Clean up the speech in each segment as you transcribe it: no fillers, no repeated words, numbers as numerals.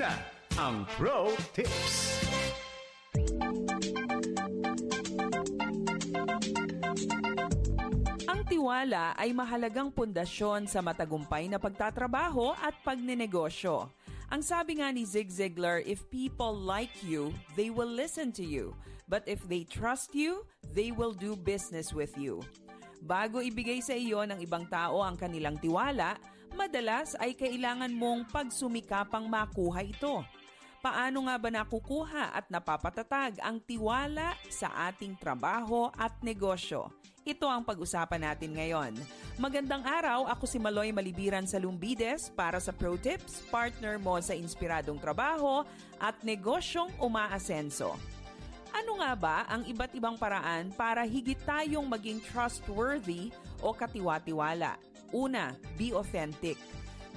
na ang Pro Tips. Ang tiwala ay mahalagang pundasyon sa matagumpay na pagtatrabaho at pagnenegosyo. Ang sabi nga ni Zig Ziglar, if people like you, they will listen to you. But if they trust you, they will do business with you. Bago ibigay sa iyo ng ibang tao ang kanilang tiwala, madalas ay kailangan mong pagsumikapang makuha ito. Paano nga ba nakukuha at napapatatag ang tiwala sa ating trabaho at negosyo? Ito ang pag-usapan natin ngayon. Magandang araw, ako si Maloy Malibiran sa Lumbides para sa Pro Tips, partner mo sa inspiradong trabaho at negosyong umaasenso. Ano nga ba ang iba't ibang paraan para higit tayong maging trustworthy o katiwa-tiwala? Una, be authentic.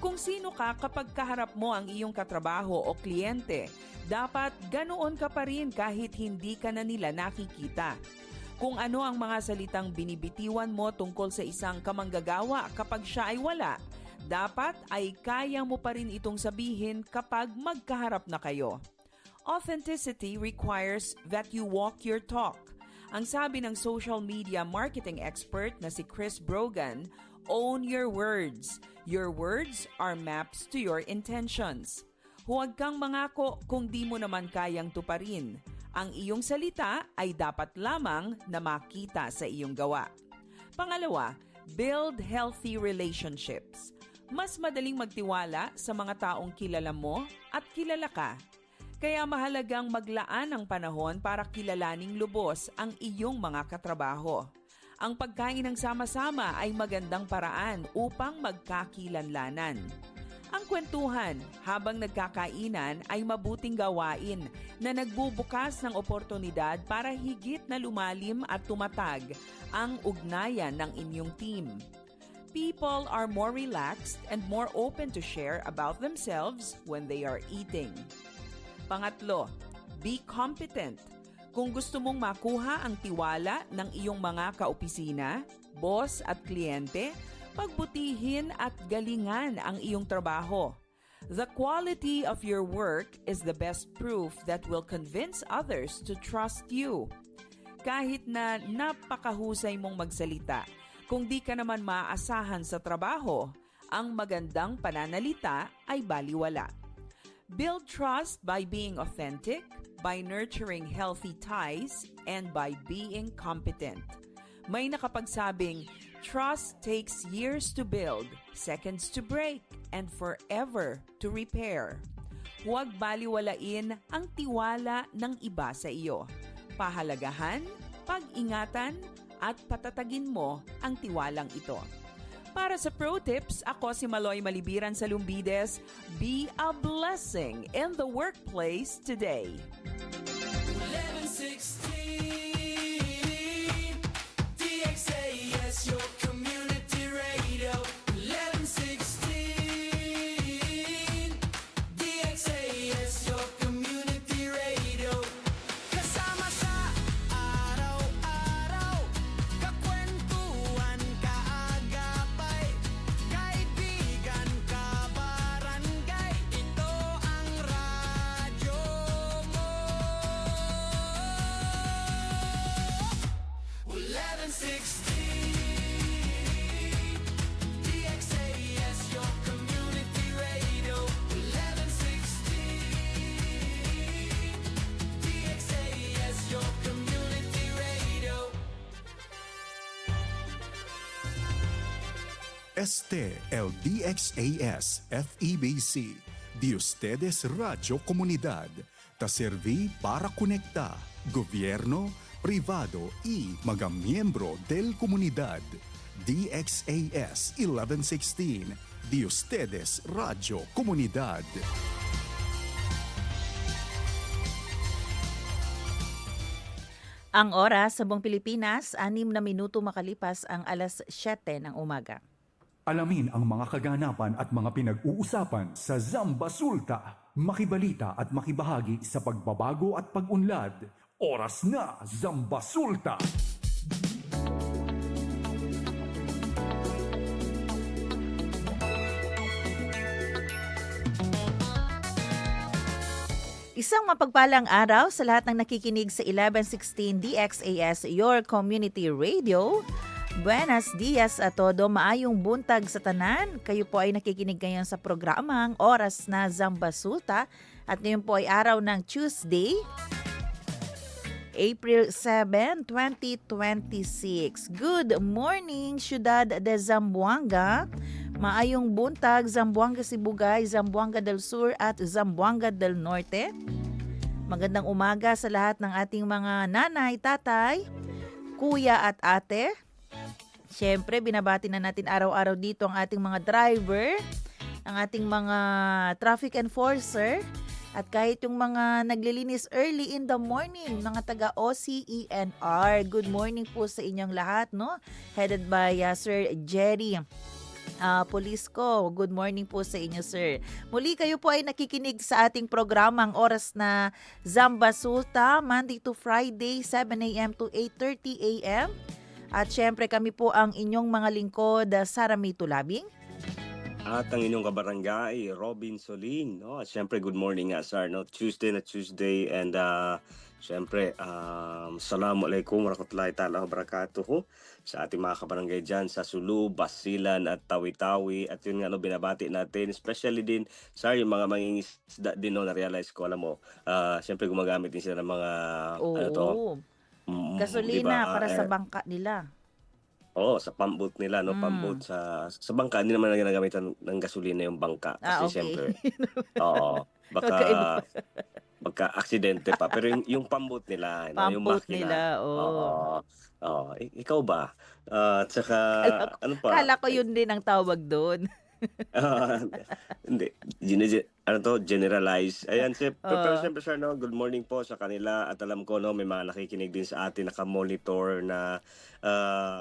Kung sino ka kapag kaharap mo ang iyong katrabaho o kliyente, dapat ganoon ka pa rin kahit hindi ka na nila nakikita. Kung ano ang mga salitang binibitiwan mo tungkol sa isang kamanggagawa kapag siya ay wala, dapat ay kaya mo pa rin itong sabihin kapag magkaharap na kayo. Authenticity requires that you walk your talk. Ang sabi ng social media marketing expert na si Chris Brogan, own your words. Your words are maps to your intentions. Huwag kang mangako kung di mo naman kayang tuparin. Ang iyong salita ay dapat lamang na makita sa iyong gawa. Pangalawa, build healthy relationships. Mas madaling magtiwala sa mga taong kilala mo at kilala ka. Kaya mahalagang maglaan ng panahon para kilalaning lubos ang iyong mga katrabaho. Ang pagkain ng sama-sama ay magandang paraan upang magkakilanlanan. Ang kwentuhan habang nagkakainan ay mabuting gawain na nagbubukas ng oportunidad para higit na lumalim at tumatag ang ugnayan ng inyong team. People are more relaxed and more open to share about themselves when they are eating. Pangatlo, be competent. Kung gusto mong makuha ang tiwala ng iyong mga kaopisina, boss at kliyente, pagbutihin at galingan ang iyong trabaho. The quality of your work is the best proof that will convince others to trust you. Kahit na napakahusay mong magsalita, kung di ka naman maaasahan sa trabaho, ang magandang pananalita ay baliwala. Build trust by being authentic, by nurturing healthy ties, and by being competent. May nakapagsabing, trust takes years to build, seconds to break, and forever to repair. Huwag baliwalain ang tiwala ng iba sa iyo. Pahalagahan, pag-ingatan, at patatagin mo ang tiwalang ito. Para sa Pro Tips, ako si Maloy Malibiran sa Lumbides. Be a blessing in the workplace today. 1116 DXAS, your community radio. 1116 DXAS, your community radio. Kasama sa araw-araw, kakwentuhan, kaagapay, kaibigan, kabarangay, ito ang radyo mo. 1116 DXAS, your community radio. 1116 DXAS, your community radio. Este el DXAS FEBC, de ustedes Radio Comunidad, ta serví para conectar gobierno, privado y mga miembro del comunidad. DXAS 1116, de ustedes Radio Comunidad. Ang oras sa buong Pilipinas, 6 na minuto makalipas ang alas 7 ng umaga. Alamin ang mga kaganapan at mga pinag-uusapan sa Zamba Sulta. Makibalita at makibahagi sa pagbabago at pag-unlad. Oras na, Zamba Sulta! Isang mapagpalang araw sa lahat ng nakikinig sa 1116 DXAS, your community radio. Buenos dias a todo, maayong buntag sa tanan. Kayo po ay nakikinig ngayon sa programang Oras na Zambasulta at ngayon po ay araw ng Tuesday, April 7, 2026. Good morning, Ciudad de Zamboanga. Maayong buntag, Zamboanga Sibugay, Zamboanga del Sur at Zamboanga del Norte. Magandang umaga sa lahat ng ating mga nanay, tatay, kuya at ate. Siyempre, binabati na natin araw-araw dito ang ating mga driver, ang ating mga traffic enforcer, at kahit yung mga naglilinis early in the morning, mga taga-OCENR. Good morning po sa inyong lahat, no? Headed by Sir Jerry Polisco. Good morning po sa inyo, sir. Muli kayo po ay nakikinig sa ating programang Oras na Zambasulta, Monday to Friday, 7 a.m. to 8:30 a.m. At syempre kami po ang inyong mga lingkod, Sara May Tulabing. At ang inyong kabarangay, Robin Solin. No? At syempre, good morning nga, sir. No? Tuesday and syempre, Assalamualaikum warahmatullahi ta'ala wabarakatuh sa ating mga kabarangay dyan sa Sulu, Basilan at Tawi-Tawi. At yun nga, no, binabati natin, especially din, sir, yung mga mangingisda din, no, na-realize ko, alam mo, syempre gumagamit din sila ng mga, ano to, gasolina diba? para sa bangka nila. Oo, sa pump nila, no? Pump sa bangka, hindi naman na ginagamitan ng gasolina yung bangka. Kasi Okay. siyempre, oo, Magkaiba. baka aksidente pa. Pero yung pump nila, no? Yung Pump makina. nila, Oo. Oo. Ikaw ba? At saka, ano pa? Kala ko yun din ang tawag doon. Hindi. Generalize. Ayan, pero Oo. siyempre, sir, no, good morning po sa kanila. At alam ko, no, may mga nakikinig din sa atin, nakamonitor na,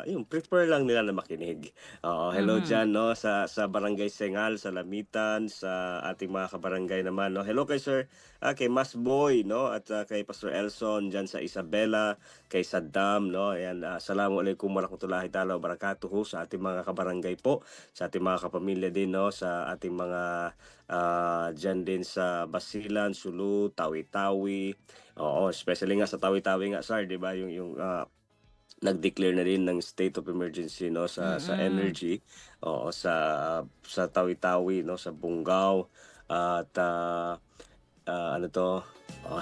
yung prefer lang nila na makinig. Hello dyan, no, sa Barangay Sengal, sa Lamitan, sa ating mga kabarangay naman, no. Hello kay Sir, kay Mas Boy, no, at kay Pastor Elson dyan sa Isabela, kay Saddam, no. Ayan, Assalamualaikum warahmatullahi ta'ala wabarakatuh sa ating mga kabarangay po, sa ating mga kapamilya din, no, sa ating mga dyan din sa Basilan, Sulu, Tawi-Tawi. Oo, especially nga sa Tawi-Tawi nga, sir, di ba, yung nag-declare na din ng state of emergency, no, sa energy. Oo, sa Tawi-Tawi, no, sa Bungaw. At ano to,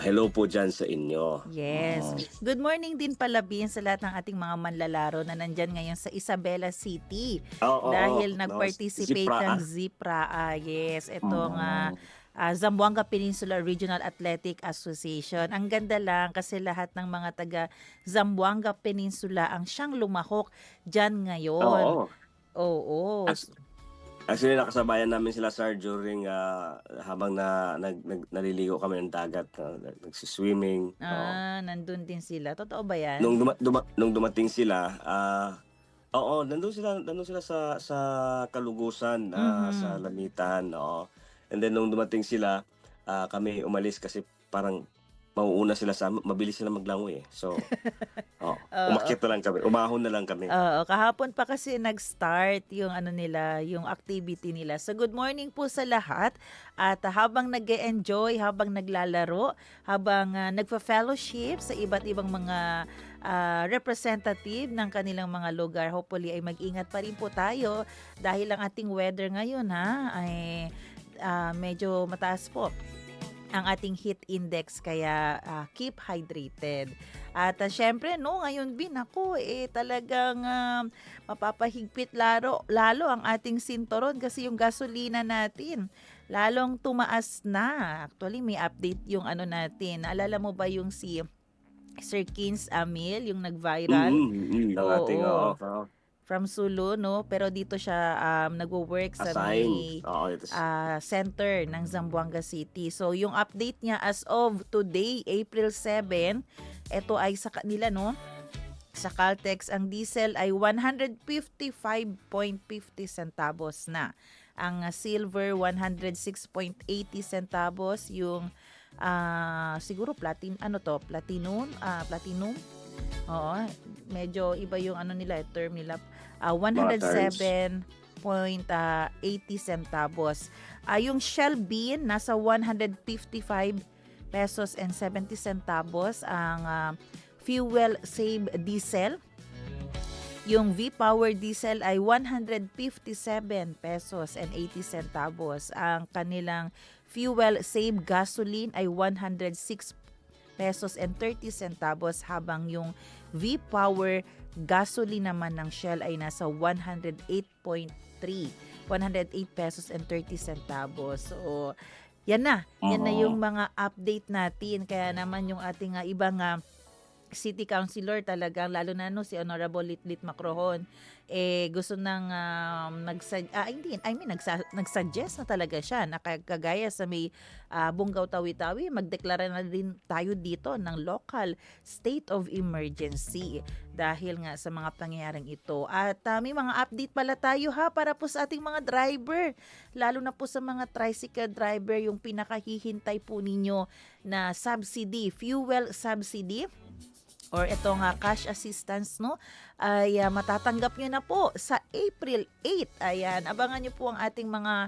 hello po dyan sa inyo. Yes. Good morning din pala, Bin, sa lahat ng ating mga manlalaro na nandyan ngayon sa Isabela City. Dahil no, nag-participate Zipra, ng Zipra. Yes, itong Zamboanga Peninsula Regional Athletic Association. Ang ganda lang kasi lahat ng mga taga Zamboanga Peninsula ang siyang lumahok dyan ngayon. Oo. Actually, nakasabayan namin sila, sir, during habang naliligo kami ng dagat, nagsiswimming. Nandun din sila. Totoo ba yan? Nung dumating sila, nandun sila sa Kalugusan, sa Lamitan, oo. And then nung dumating sila, kami umalis kasi parang mauuna sila mabilis sila maglangoy eh. So, umakyat na lang kami, umahon na lang kami. Kahapon pa kasi nag-start yung nila, yung activity nila. So good morning po sa lahat. At habang nag-enjoy, habang naglalaro, habang nagfa-fellowship sa iba't ibang mga representative ng kanilang mga lugar, hopefully ay mag-ingat pa rin po tayo dahil ang ating weather ngayon ay medyo mataas po ang ating heat index, kaya keep hydrated. At syempre, no, ngayon Bin, ako talagang mapapahigpit lalo ang ating sinturon kasi yung gasolina natin lalong tumaas na. Actually, may update yung natin. Naalala mo ba yung si Sir Kins Amil, yung nag-viral? From Sulu, no? Pero dito siya nagwo-work sa may center ng Zamboanga City. So, yung update niya as of today, April 7, ito ay sa kanila, no? Sa Caltex, ang diesel ay 155.50 centavos na. Ang silver, 106.80 centavos. Yung siguro platinum. Oo, medyo iba yung nila, term nila. 107.80 centavos. Yung Shell bean nasa 155 pesos and 70 centavos ang fuel save diesel. Yung V-Power diesel ay 157 pesos and 80 centavos. Ang kanilang fuel save gasoline ay 106 pesos and 30 centavos habang yung V-Power gasoline naman ng Shell ay nasa 108 pesos and 30 centavos. So, yan na yung mga update natin. Kaya naman yung ating ibang City Councilor talagang, lalo na si Honorable Litlit Macrohon, gusto nang nagsuggest na talaga siya na kagaya sa may Bungaw Tawi-Tawi, magdeklara na din tayo dito ng local state of emergency dahil nga sa mga pangyayaring ito. At may mga update pala tayo para po sa ating mga driver, lalo na po sa mga tricycle driver, yung pinakahihintay po ninyo na subsidy, fuel subsidy, or itong cash assistance, no, ay matatanggap nyo na po sa April 8. Ayan, abangan nyo po ang ating mga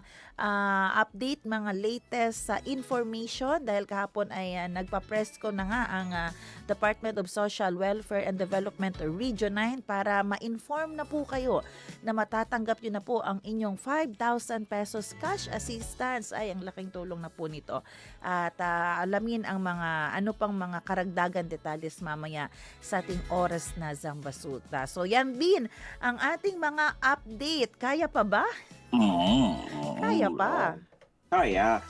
update, mga latest information dahil kahapon ay nagpa-press ko na nga ang Department of Social Welfare and Development Region 9 para ma-inform na po kayo na matatanggap nyo na po ang inyong 5,000 pesos cash assistance. Ay, ang laking tulong na po nito. At alamin ang mga pang mga karagdagan detalles mamaya sa ating oras na Zambasulta. So yan din ang ating mga update. Kaya pa ba? Kaya pa. Kaya.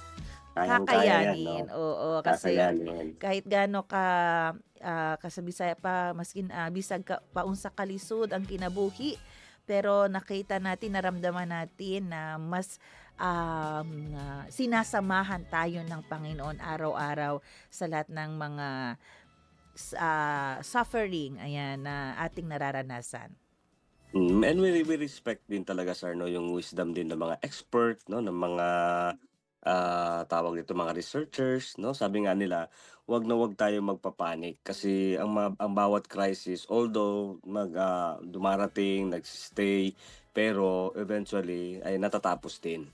Kayang-kaya yan, Kakayanin. no? Oo, kasi Kakayanin. kahit gaano ka kasabisaya pa, maskin bisag ka, paunsa kalisod ang kinabuhi, pero nakita natin, naramdaman natin na mas sinasamahan tayo ng Panginoon araw-araw sa lahat ng mga suffering na ating nararanasan. And we respect din talaga, sir, no, yung wisdom din ng mga expert, no, ng mga tawag dito, mga researchers, no. Sabi nga nila, wag na wag tayo magpapanik kasi ang bawat crisis, although dumarating, nagstay, pero eventually ay natatapos din.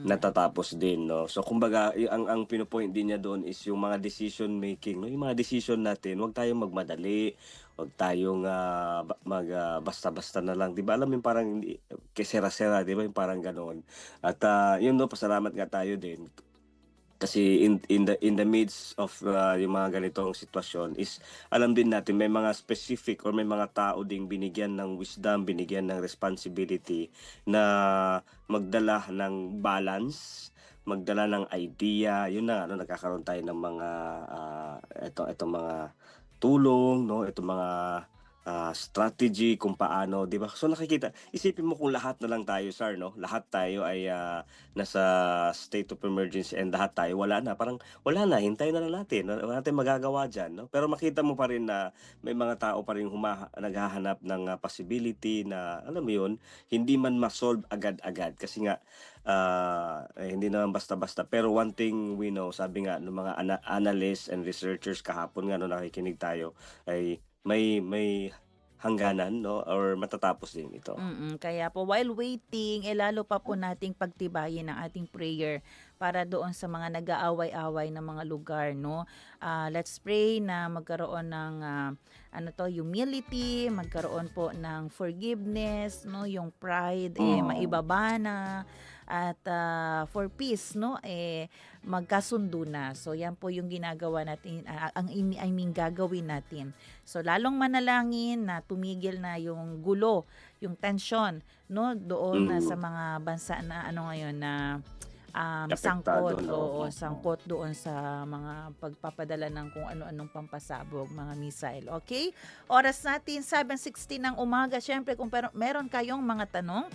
Natatapos din, no. So kumbaga ang pinopoint din niya doon is yung mga decision making, no, yung mga decision natin, wag tayong magmadali, wag tayong basta-basta na lang, 'di ba? Alam mo yung parang kesera-sera, 'di ba? Yung parang ganoon. At yun, no, pasalamat nga tayo din kasi in the midst of yung mga ganitong sitwasyon is alam din natin may mga specific or may mga tao ding binigyan ng wisdom, binigyan ng responsibility na magdala ng balance, magdala ng idea. Yun na, nagkakaroon tayo ng mga itong mga tulong, no, itong mga strategy kung paano, 'di ba? So nakikita, isipin mo kung lahat na lang tayo, sir, no? Lahat tayo ay nasa state of emergency and lahat tayo wala na. Parang wala na, hintayin na lang natin. Wala tayong magagawa diyan, no? Pero makita mo pa rin na may mga tao pa rin naghahanap ng possibility na, alam mo 'yun, hindi man ma-solve agad-agad kasi nga hindi naman basta-basta. Pero one thing we know, sabi nga ng mga analysts and researchers kahapon nga, no, nakikinig tayo, ay may hangganan, no, or matatapos din ito. Kaya po while waiting, lalo pa po nating pagtibayin ang ating prayer para doon sa mga nag-aaway-away na mga lugar, no. Let's pray na magkaroon ng humility, magkaroon po ng forgiveness, no, yung pride maibaba na, at for peace, no, magkasundo na. So yan po yung ginagawa natin, gagawin natin. So lalong manalangin na tumigil na yung gulo, yung tension, no, doon na sa mga bansa na ngayon na sangkot, no? Sangkot doon sa mga pagpapadala ng kung ano-anong pampasabog, mga missile. Okay? Oras natin 7:16 ng umaga. Syempre kung meron kayong mga tanong,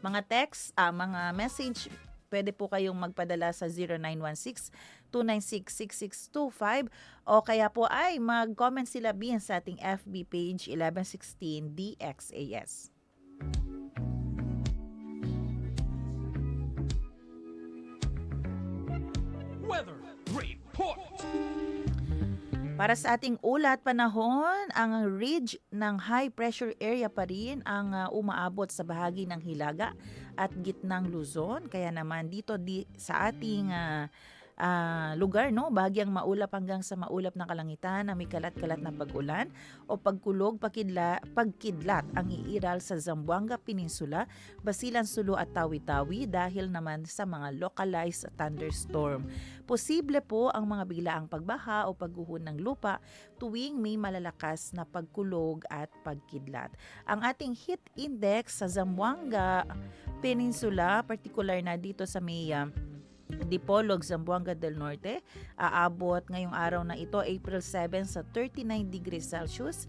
mga text, mga message, pwede po kayong magpadala sa 0916-296-6625 o kaya po ay mag-comment sila sa ating FB page 1116 DXAS. Weather Report. Para sa ating ulat panahon, ang ridge ng high pressure area pa rin ang umaabot sa bahagi ng Hilaga at gitnang Luzon. Kaya naman dito sa ating lugar, no? Bahagyang maulap hanggang sa maulap na kalangitan na may kalat-kalat na pag-ulan o pagkulog, pagkidlat ang iiral sa Zamboanga Peninsula, Basilan, Sulu at Tawi-Tawi dahil naman sa mga localized thunderstorm. Posible po ang mga biglaang pagbaha o pagguho ng lupa tuwing may malalakas na pagkulog at pagkidlat. Ang ating heat index sa Zamboanga Peninsula, particular na dito sa may Dipolog, Zamboanga del Norte, aabot ngayong araw na ito, April 7, sa 39 degrees Celsius.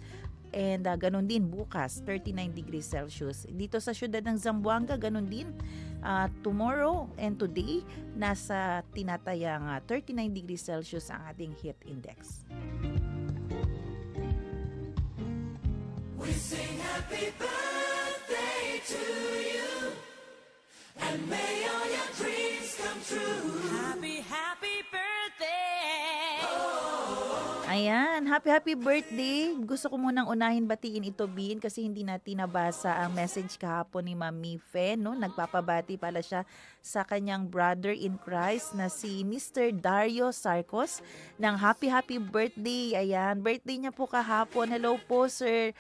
And ganun din bukas, 39 degrees Celsius. Dito sa syudad ng Zamboanga, ganun din. Tomorrow and today, nasa tinatayang 39 degrees Celsius ang ating heat index. We sing happy birthday to you, and may all your dreams come true. Happy, happy birthday. Ayan, happy birthday. Gusto ko munang unahin batiin ito, Bin, kasi hindi natin nabasa ang message kahapon ni Mami Fe, no? Nagpapabati pala siya sa kanyang brother in Christ na si Mr. Dario Sarcos ng happy birthday. Ayan, birthday niya po kahapon. Hello po, Sir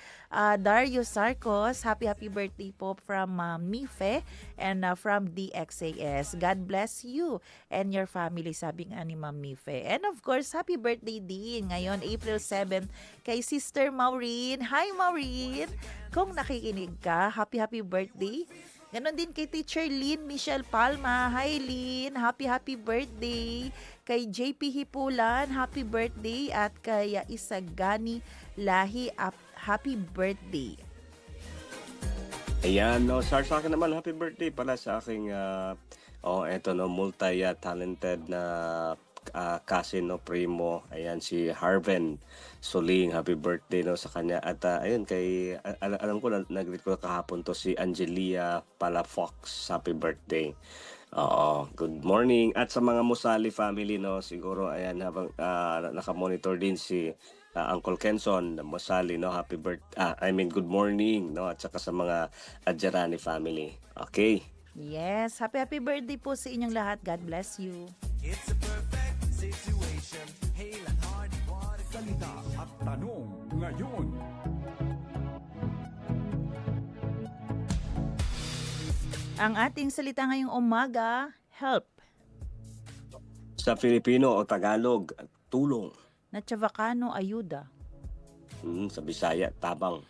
Dario Sarcos. Happy birthday po from Mami Fe and from DXAS. God bless you and your family, sabi nga ni Mami Fe. And of course, happy birthday din ngayon, April 7, kay Sister Maureen. Hi, Maureen! Kung nakikinig ka, happy birthday. Ganon din kay Teacher Lynn Michelle Palma. Hi, Lynn! Happy birthday. Kay JP Hipulan, happy birthday. At kay Isagani Lahi, happy birthday. Ayan, no, sa akin naman, happy birthday pala sa aking, eto, no, multi-talented na cousin, no, primo. Ayan, si Harven Soling, happy birthday, no, sa kanya. At ayun, kay, alam ko, nag-greet ko kahapon to, si Angelia Palafox, happy birthday. Oo, good morning. At sa mga Musali family, no, siguro, ayan, habang nakamonitor din si Uncle Kenson Musali, no, happy birthday, good morning, no, at saka sa mga Adjarani family. Okay. Yes, happy birthday po sa inyong lahat. God bless you. It's a perfect situation. Hail and hard water. Salita at tanong ngayon. Ang ating salita ngayong umaga, help. Sa Filipino o Tagalog, tulong. Na Chavacano, ayuda. Sa Bisaya, tabang.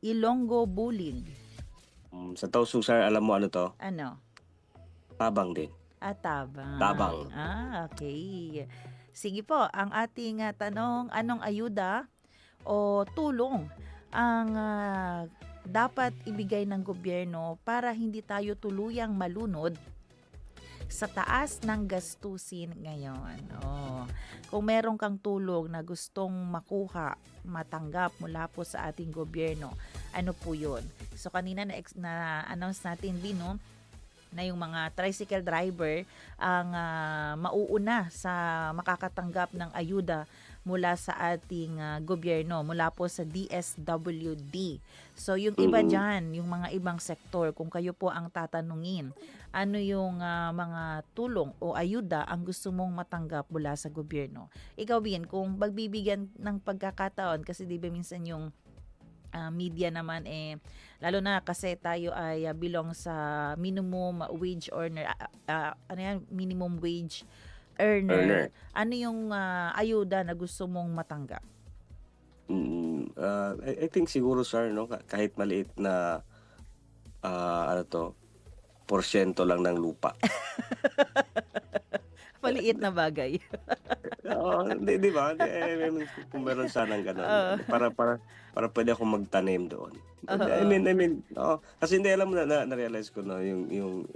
Ilonggo, bulig. Sa Tausug, sir, alam mo ano to? Ano? Tabang din. Tabang. Tabang. Okay. Sige po, ang ating tanong, anong ayuda o tulong ang dapat ibigay ng gobyerno para hindi tayo tuluyang malunod sa taas ng gastusin ngayon? Kung meron kang tulong na gustong matanggap mula po sa ating gobyerno, ano po yun? So kanina na-announce natin din, no, na yung mga tricycle driver ang mauuna sa makakatanggap ng ayuda mula sa ating gobyerno, mula po sa DSWD. So yung iba dyan, yung mga ibang sektor, kung kayo po ang tatanungin, ano yung mga tulong o ayuda ang gusto mong matanggap mula sa gobyerno? Ikaw, Bin, kung magbibigyan ng pagkakataon, kasi di ba minsan yung media naman, lalo na kasi tayo ay belong sa minimum wage earner, minimum wage earner. Ano yung ayuda na gusto mong matanggap? I think siguro, sir, no, kahit maliit na porsyento lang ng lupa. Maliit na bagay. Oo, di ba? Kung meron sanang gano'n. Para pwede akong magtanim doon. Kasi hindi, alam mo na-realize ko, no,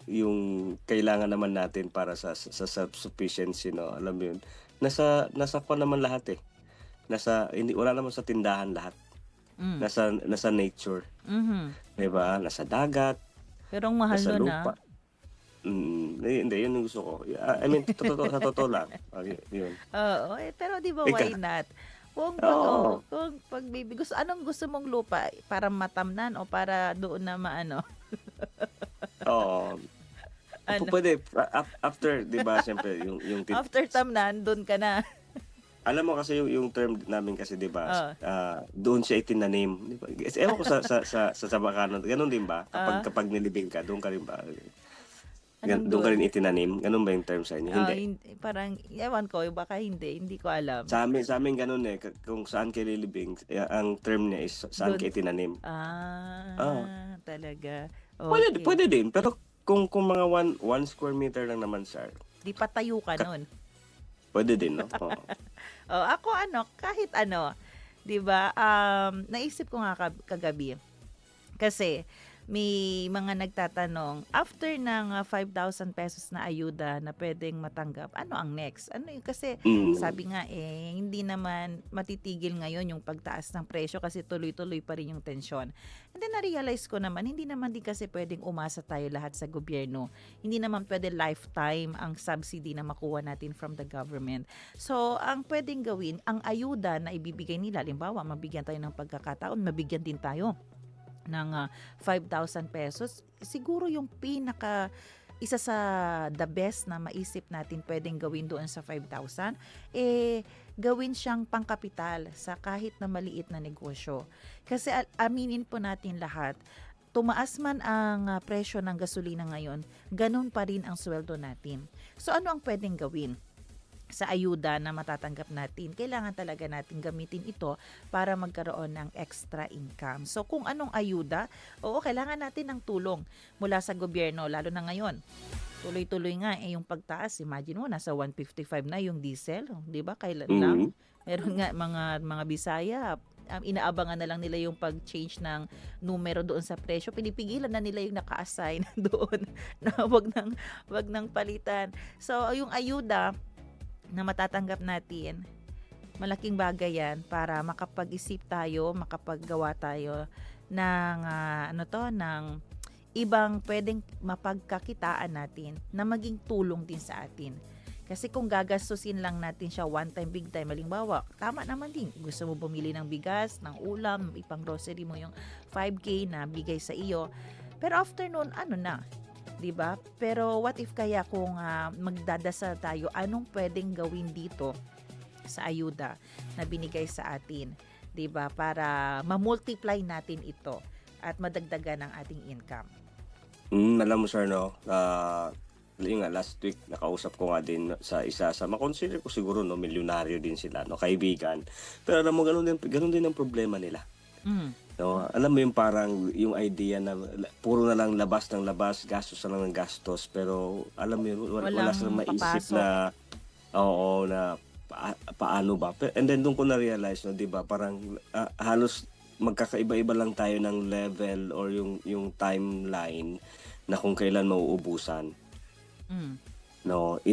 yung kailangan naman natin para sa self-sufficiency, no, alam mo yun. Nasa ko naman lahat eh. Wala naman sa tindahan lahat. Nasa nature. Di ba? Nasa dagat. Pero ang mahal nasa nun, lupa. Hindi, yun yung gusto ko. Sa totoo lang. Yun. Oo, pero di ba why not? Kung gusto, anong gusto mong lupa? Para matamnan o para doon na maano? Oo. Ano? Pwede, after, di ba, siyempre, yung After tam na, andun ka na. alam mo kasi yung term namin kasi, di ba, Oh. doon siya itinanim. Di ba? Ewan ko sa Bacano, ganun din ba? Kapag nilibing ka, doon ka rin ba? Anong Doon ka doon? rin itinanim? Ganun ba yung term sa inyo? Hindi. Parang, ewan ko, baka hindi ko alam. Sa amin ganun eh. Kung saan kayo lilibing, ang term niya is saan Doon. kayo itinanim. Talaga. Pwede, Okay. pwede din. Pero kung mga one square meter lang naman, sir, Di patayo ka nun. pwede din, no? Oo. Ako kahit 'di ba? Naisip ko nga kagabi. Kasi may mga nagtatanong, after ng 5,000 pesos na ayuda na pwedeng matanggap, ano ang next? Ano yun? Kasi sabi nga hindi naman matitigil ngayon yung pagtaas ng presyo kasi tuloy-tuloy pa rin yung tensyon. And then na-realize ko naman, hindi naman din kasi pwedeng umasa tayo lahat sa gobyerno. Hindi naman pwede lifetime ang subsidy na makuha natin from the government. So, ang pwedeng gawin, ang ayuda na ibibigay nila, halimbawa, mabigyan tayo ng pagkakataon, mabigyan din tayo ng 5,000 pesos, siguro yung isa sa the best na maisip natin pwedeng gawin doon sa 5,000, gawin siyang pangkapital sa kahit na maliit na negosyo. Kasi aminin po natin lahat, tumaas man ang presyo ng gasolina ngayon, ganun pa rin ang sweldo natin. So ano ang pwedeng gawin sa ayuda na matatanggap natin? Kailangan talaga natin gamitin ito para magkaroon ng extra income. So kung anong ayuda, kailangan natin ng tulong mula sa gobyerno, lalo na ngayon. Tuloy-tuloy nga yung pagtaas. Imagine mo, nasa 155 na yung diesel, 'di ba? Kailan lang? Meron nga mga Bisaya, inaabangan na lang nila yung pag-change ng numero doon sa presyo. Pinipigilan na nila yung naka-assign doon na wag nang palitan. So yung ayuda na matatanggap natin, malaking bagay yan para makapag-isip tayo, makapaggawa tayo ng ng ibang pwedeng mapagkakitaan natin na maging tulong din sa atin. Kasi kung gagastusin lang natin siya one time, big time, halimbawa, tama naman din. Gusto mo bumili ng bigas, ng ulam, ipang grocery mo yung 5K na bigay sa iyo. Pero after nun, na? 'Di ba? Pero what if kaya kung magdadasal tayo, anong pwedeng gawin dito sa ayuda na binigay sa atin, 'di ba? Para ma-multiply natin ito at madagdagan ang ating income. Alam mo, sir, no? Yun nga, last week nakausap ko nga din sa isa sa makonsider ko siguro, no, milyonaryo din sila, no, kaibigan. Pero alam mo, ganun din ang problema nila. No, alam mo yung parang yung idea na puro na lang labas ng labas, gastos na lang ng gastos, pero alam mo yun, wala silang maisip papasok. na na paano ba. And then doon ko na-realize, no, 'di ba, parang halos magkakaiba-iba lang tayo ng level or yung timeline na kung kailan mauubusan. No,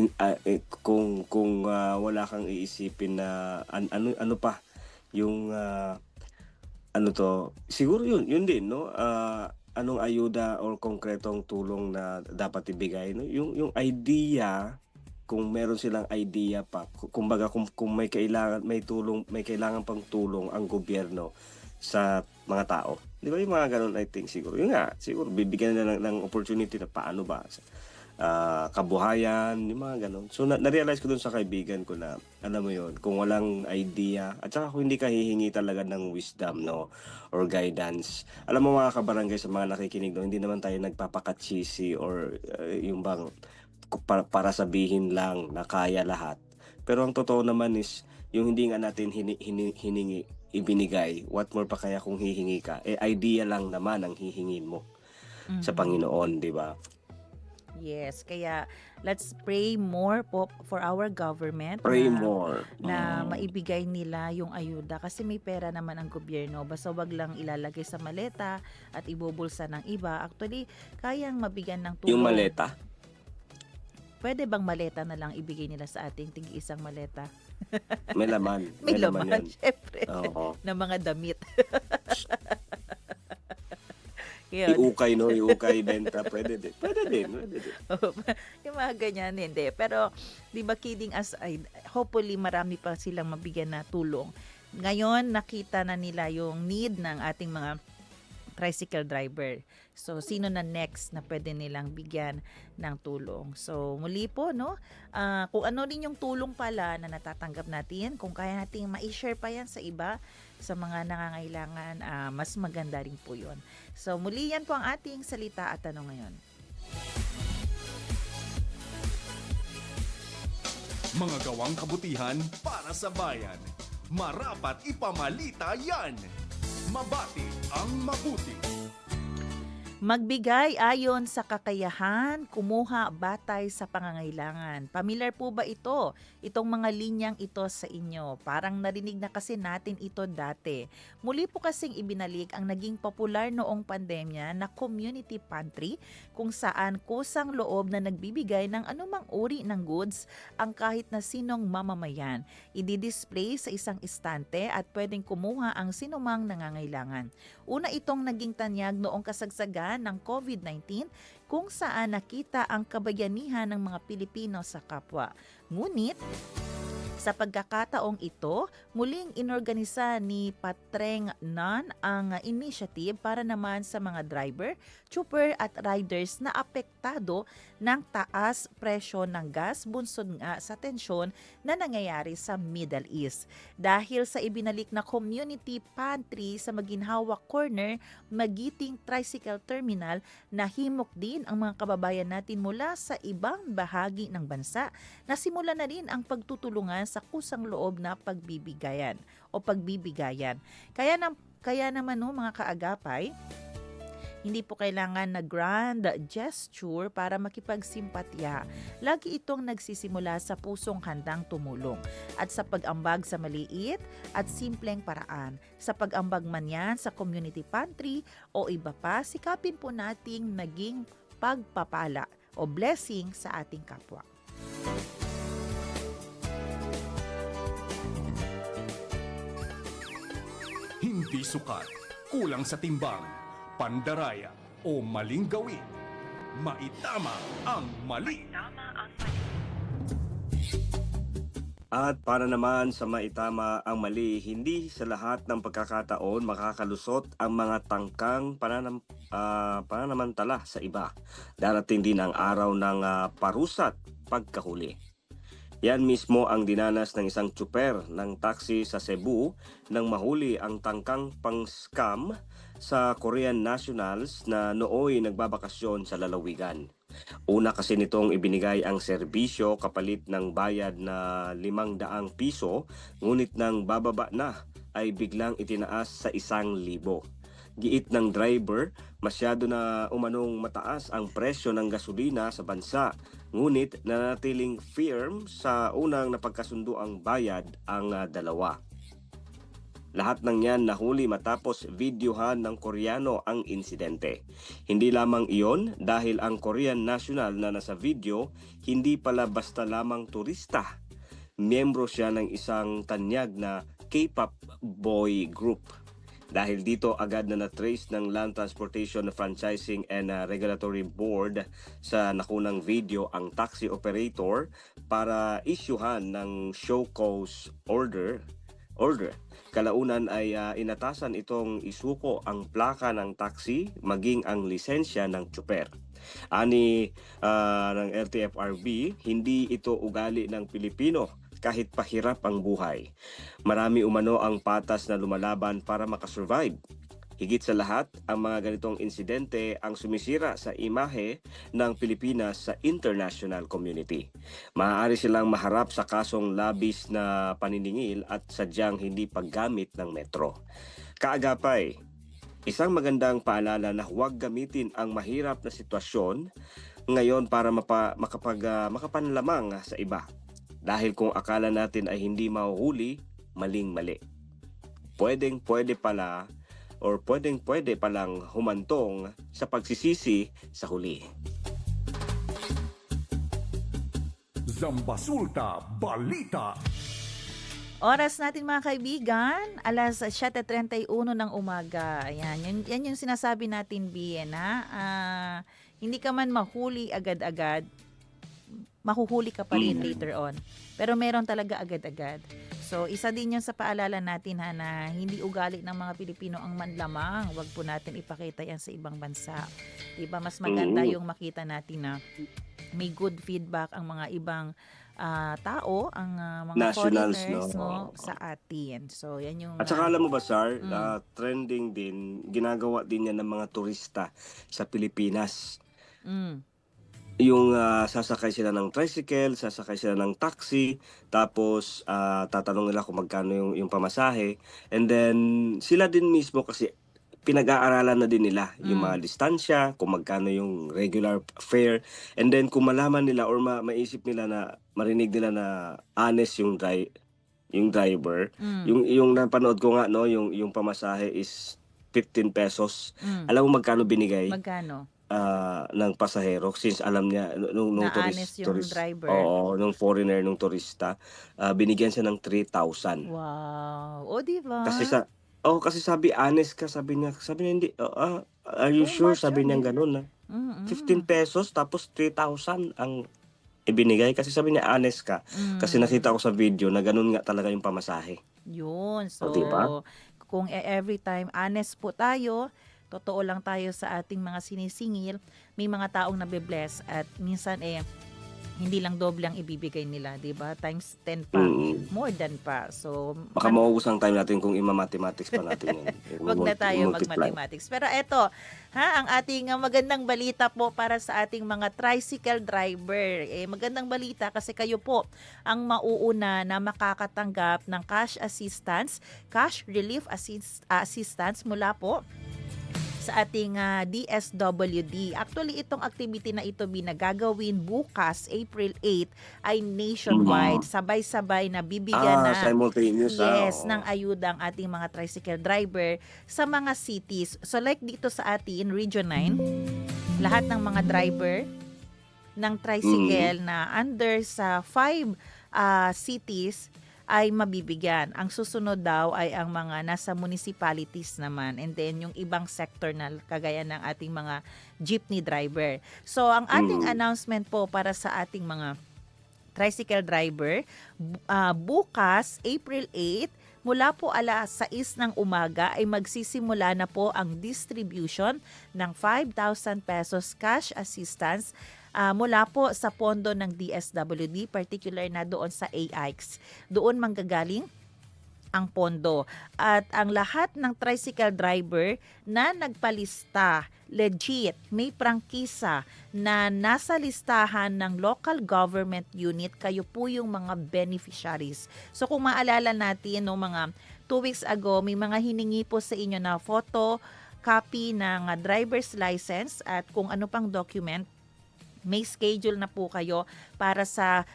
kung wala kang iisipin na ano pa yung siguro yun din, no? Anong ayuda or konkretong tulong na dapat ibigay, no? Yung idea, kung meron silang idea pa, kumbaga kung may kailangan pang tulong ang gobyerno sa mga tao. Di ba yung mga ganun, I think siguro. Yun nga, siguro bibigyan na ng opportunity na paano ba kabuhayan, yung mga ganun. So na-realize ko dun sa kaibigan ko na, alam mo yun, kung walang idea, at saka kung hindi ka hihingi talaga ng wisdom, no, or guidance. Alam mo, mga kabarangay, sa mga nakikinig, no, hindi naman tayo nagpapakatsisi or yung bang para sabihin lang na kaya lahat. Pero ang totoo naman is, yung hindi nga natin hiningi, ibinigay, what more pa kaya kung hihingi ka? Idea lang naman ang hihingin mo sa Panginoon, di ba? Yes, kaya let's pray more po for our government Pray na, more. na maibigay nila yung ayuda kasi may pera naman ang gobyerno. Basta wag lang ilalagay sa maleta at ibubulsa ng iba. Actually, kayang mabigyan ng tulong. Yung maleta. Pwede bang maleta na lang ibigay nila sa ating tig-isang maleta? May laman. May laman, yan. syempre, Oo. ng mga damit. Yun. Iukay benta. Pwede din. Yung mga ganyan, hindi. Pero, di ba, kidding aside, hopefully marami pa silang mabigyan na tulong. Ngayon, nakita na nila yung need ng ating mga tricycle driver. So, sino na next na pwede nilang bigyan ng tulong? So, muli po, no? Kung ano rin yung tulong pala na natatanggap natin, kung kaya nating ma-share pa yan sa iba, sa mga nangangailangan, mas maganda rin po yun. So, muli yan po ang ating salita at tanong ngayon. Mga gawang kabutihan para sa bayan. Marapat ipamalita yan. Mabati ang mabuti. Magbigay ayon sa kakayahan, kumuha batay sa pangangailangan. Pamilyar po ba ito? Itong mga linyang ito sa inyo. Parang narinig na kasi natin ito dati. Muli po kasing ibinalik ang naging popular noong pandemya na community pantry kung saan kusang loob na nagbibigay ng anumang uri ng goods ang kahit na sinong mamamayan. I-display sa isang istante at pwedeng kumuha ang sinumang nangangailangan. Una itong naging tanyag noong kasagsagan ng COVID-19 kung saan nakita ang kabayanihan ng mga Pilipino sa kapwa. Ngunit, sa pagkakataong ito, muling inorganisa ni Patreng Nan ang initiative para naman sa mga driver, chopper at riders na apektado ng taas presyo ng gas bunsod nga sa tensyon na nangyayari sa Middle East. Dahil sa ibinalik na community pantry sa Maginhawa Corner, Magiting Tricycle Terminal, nahimok din ang mga kababayan natin mula sa ibang bahagi ng bansa na simula na rin ang pagtutulungan sa kusang loob na pagbibigayan. Kaya naman no, mga kaagapay, hindi po kailangan na grand gesture para makipagsimpatya. Lagi itong nagsisimula sa pusong handang tumulong at sa pag-ambag sa maliit at simpleng paraan. Sa pag-ambag man yan sa community pantry o iba pa, sikapin po nating maging pagpapala o blessing sa ating kapwa. Hindi sukat, kulang sa timbang, pandaraya o maling gawin. Maitama ang mali. At para naman sa maitama ang mali, hindi sa lahat ng pagkakataon makakalusot ang mga tangkang pananamantala sa iba. Darating din ang araw ng parusa't pagkahuli. Yan mismo ang dinanas ng isang tsuper ng taxi sa Cebu nang mahuli ang tangkang pang-scam sa Korean nationals na nooy nagbabakasyon sa lalawigan. Una kasi nitong ibinigay ang serbisyo kapalit ng bayad na 500 piso, ngunit nang bababa na ay biglang itinaas sa 1,000. Giit ng driver, masyado na umanong mataas ang presyo ng gasolina sa bansa, ngunit nanatiling firm sa unang napagkasundo ang bayad ang dalawa. Lahat ng yan nahuli matapos videohan ng Koreano ang insidente. Hindi lamang iyon dahil ang Korean national na nasa video hindi pala basta lamang turista. Miyembro siya ng isang tanyag na K-pop boy group. Dahil dito agad na na-trace ng Land Transportation Franchising and Regulatory Board sa nakunang video ang taxi operator para isyuhan ng show cause order. Kalaunan ay inatasan itong isuko ang plaka ng taxi maging ang lisensya ng tsuper. Ani ng LTFRB, hindi ito ugali ng Pilipino kahit pahirap ang buhay. Marami umano ang patas na lumalaban para makasurvive. Higit sa lahat, ang mga ganitong insidente ang sumisira sa imahe ng Pilipinas sa international community. Maaari silang maharap sa kasong labis na paniningil at sadyang hindi paggamit ng metro. Kaagapay, isang magandang paalala na huwag gamitin ang mahirap na sitwasyon ngayon para makapanlamang sa iba. Dahil kung akala natin ay hindi mahuhuli, maling-mali. Pwedeng-pwede palang humantong sa pagsisisi sa huli. Zambasulta Balita. Oras natin mga kaibigan, alas 7:31 ng umaga. Ayan, yan yung sinasabi natin, Bien, ha? Hindi ka man mahuli agad-agad, mahuhuli ka pa rin later on. Pero meron talaga agad-agad. So, isa din yan sa paalala natin ha, na hindi ugali ng mga Pilipino ang manlamang. Huwag po natin ipakita yan sa ibang bansa. Diba? Mas maganda Mm. yung makita natin na may good feedback ang mga ibang tao, ang mga Nationals, foreigners no? sa atin. So, yan yung... At saka alam mo ba, Sar, Mm. trending din, ginagawa din yan ng mga turista sa Pilipinas. mm, Yung sasakay sila ng tricycle, sasakay sila ng taxi, tapos tatanong nila kung magkano yung pamasahe. And then sila din mismo kasi pinag-aaralan na din nila yung mga distansya, kung magkano yung regular fare. And then kung malaman nila or maisip nila na marinig nila na honest yung driver, mm, yung napanood ko nga no, yung pamasahe is 15 pesos. mm. Alam mo magkano binigay? Magkano? Ng pasahero since alam niya nung Na honest yung driver. oo, nung foreigner, nung turista, binigyan siya ng 3,000. Wow. O, diba? Kasi sabi honest ka, sabi niya hindi, are you Too sure, much, sabi niya honest. ganun 15 pesos tapos 3,000 ang ibinigay kasi sabi niya honest ka. Kasi nakita ko sa video na ganun nga talaga yung pamasahe. Yun. So, diba? kung every time honest po tayo, totoo lang tayo sa ating mga sinisingil, may mga taong nabibless at minsan hindi lang doble ang ibibigay nila, di ba? Times 10 pa, more than pa. So, Baka maubos ang time natin kung ima-mathematics pa natin yun. wag na tayo Multiply. mag-mathematics. Pero eto, ang ating magandang balita po para sa ating mga tricycle driver. Magandang balita kasi kayo po ang mauuna na makakatanggap ng cash assistance, cash relief assistance mula po sa ating DSWD. Actually, itong activity na ito binagagawin bukas, April 8, ay nationwide. Sabay-sabay na bibigyan na Simultaneous. yes, Oo. ng ayuda ang ating mga tricycle driver sa mga cities. So like dito sa atin, Region 9, lahat ng mga driver ng tricycle na under sa 5 cities ay mabibigyan. Ang susunod daw ay ang mga nasa municipalities naman, and then yung ibang sector na kagaya ng ating mga jeepney driver. So ang ating announcement po para sa ating mga tricycle driver, bukas, April 8, mula po alas 6 ng umaga ay magsisimula na po ang distribution ng 5,000 pesos cash assistance mula po sa pondo ng DSWD, particular na doon sa AIX. Doon manggagaling ang pondo. At ang lahat ng tricycle driver na nagpalista, legit, may prangkisa na nasa listahan ng local government unit, kayo po yung mga beneficiaries. So kung maalala natin, no, mga 2 weeks ago, may mga hiningi po sa inyo na photo, copy ng driver's license at kung ano pang document, may schedule na po kayo para sa